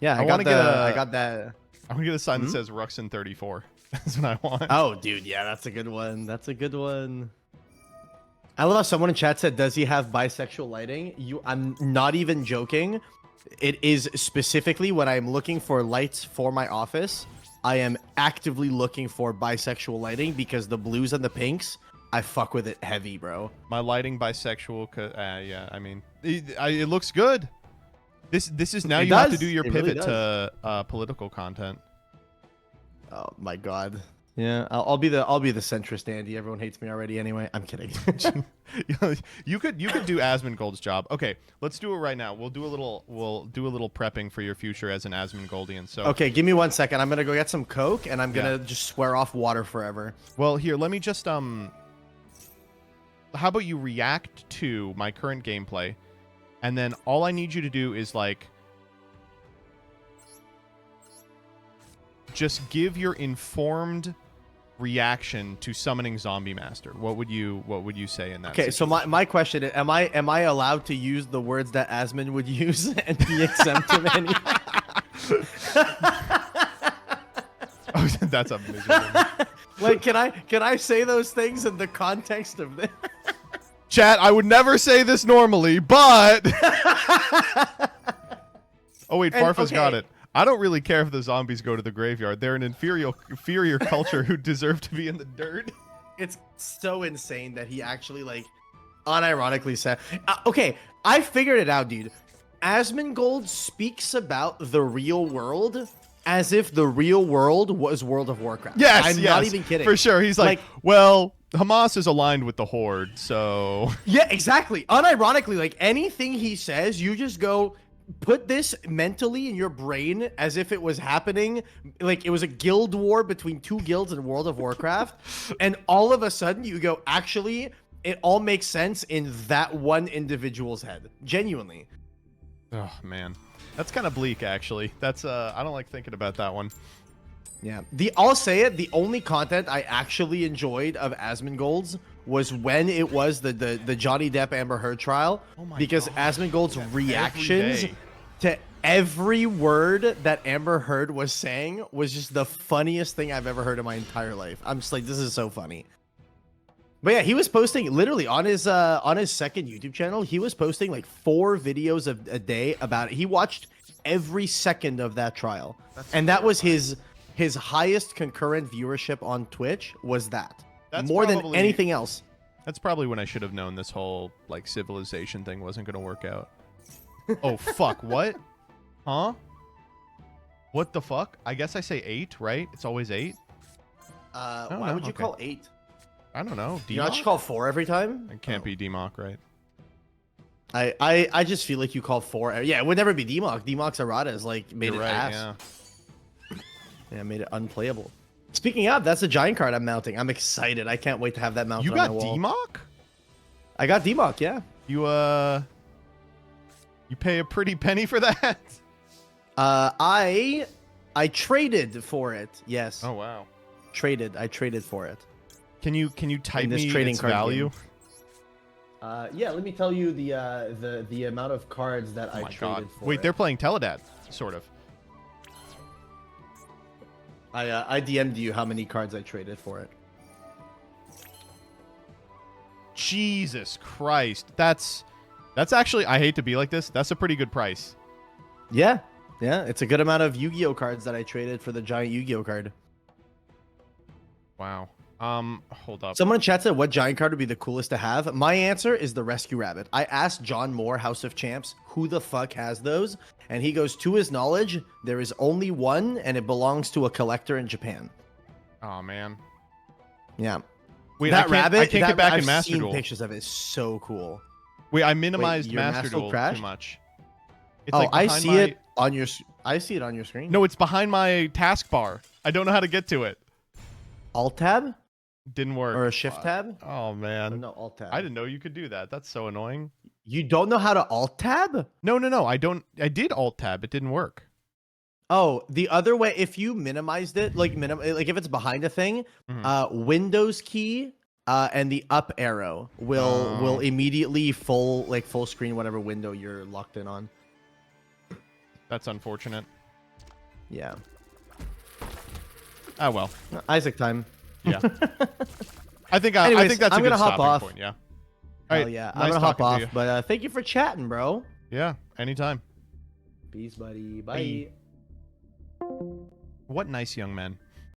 Yeah, I I got wanna the. get a- I got that. I'm gonna get a sign Hmm? that says Ruxin 34. That's what I want. Oh, dude, yeah, that's a good one. That's a good one. I love how someone in chat said, "Does he have bisexual lighting?" I'm not even joking. It is specifically when I'm looking for lights for my office. I am actively looking for bisexual lighting because the blues and the pinks, I fuck with it heavy, bro. My lighting bisexual. Yeah, I mean, it looks good. This is now It you have to does. do your It really pivot to political content. Oh my god. Yeah, I'll be the centrist Andy. Everyone hates me already anyway. I'm kidding. You could do Asmongold's job. Okay, let's do it right now. We'll do a little prepping for your future as an Asmongoldian. So Okay, give me 1 second. I'm gonna go get some Coke and I'm gonna just swear off water forever. well, here, let me just how about you react to my current gameplay, and then all I need you to do is like just give your informed reaction to summoning Zombie Master. What would you say in that? Okay, so my question is, am I allowed to use the words that Asmon would use and be exempt of any? Oh, that's a miserable. Like, can I say those things in the context of this? Chat, I would never say this normally, but oh wait, And, Farfa's got okay. it. I don't really care if the zombies go to the graveyard. They're an inferior culture who deserve to be in the dirt. It's so insane that he actually like unironically said, okay, I figured it out, dude. Asmongold speaks about the real world as if the real world was World of Warcraft. Yes, I'm not even kidding. For sure. He's like, well, Hamas is aligned with the Horde, so Yeah, exactly. Unironically, like anything he says, you just go put this mentally in your brain as if it was happening, like it was a guild war between two guilds in World of Warcraft, and all of a sudden you go, actually, it all makes sense in that one individual's head. Genuinely. oh man. That's kind of bleak, actually. That's I don't like thinking about that one. Yeah. I'll say it, the only content I actually enjoyed of Asmongold's was when it was the Johnny Depp Amber Heard trial, Oh my because God. Asmongold's Every reactions day. to every word that Amber Heard was saying was just the funniest thing I've ever heard in my entire life. I'm just like, this is so funny. But yeah, he was posting literally on his second YouTube channel. He was posting like 4 videos a day about it. He watched every second of that trial, and that was his highest concurrent viewership on Twitch. Was that more than anything else? That's probably when I should have known this whole like civilization thing wasn't going to work out. Oh fuck! What? Huh? What the fuck? I guess I say 8, right? It's always 8. Why would you call 8? I don't know. You not just call 4 every time? It can't be DMOC, right? I just feel like you call 4. Yeah, it would never be DMOC. DMOC's errata is like made it ass. Yeah, made it unplayable. Speaking of, that's a giant card I'm mounting. I'm excited. I can't wait to have that mounted You on got my wall. DMOC? I got DMOC, yeah. You pay a pretty penny for that? I traded for it. Yes. Oh wow. I traded for it. Can you type this me trading its card value? Yeah, let me tell you the amount of cards that I traded for. Wait, they're playing Teledad, sort of. I DM'd you how many cards I traded for it. Jesus Christ. That's actually, I hate to be like this, that's a pretty good price. Yeah. Yeah, it's a good amount of Yu-Gi-Oh cards that I traded for the giant Yu-Gi-Oh card. Wow. Hold up. Someone in chat said what giant card would be the coolest to have. My answer is the Rescue Rabbit. I asked John Moore, House of Champs, who the fuck has those, and he goes, to his knowledge, there is only one, and it belongs to a collector in Japan. Oh man. Yeah. Wait, that rabbit. I can't get back I've in Master seen Duel. Pictures of it. It's so cool. Wait, I minimized your Master Duel Duel crashed? too much. It's Oh, like I behind see my... it on your. I see it on your screen. No, it's behind my taskbar. I don't know how to get to it. Alt tab Didn't work. or a shift tab? Oh man. No, alt tab. I didn't know you could do that. That's so annoying. You don't know how to alt tab? No. I don't. I did alt tab. It didn't work. Oh, the other way. If you minimized it, like if it's behind a thing, Windows key and the up arrow will immediately full screen whatever window you're locked in on. That's unfortunate. Yeah. Oh well. Isaac time. Yeah. I think that's I'm a good gonna hop stopping off. point. Yeah. Oh yeah, I'm nice gonna hop talking to off. you. But thank you for chatting, bro. Yeah. Anytime. Peace, buddy. Bye. What nice young men.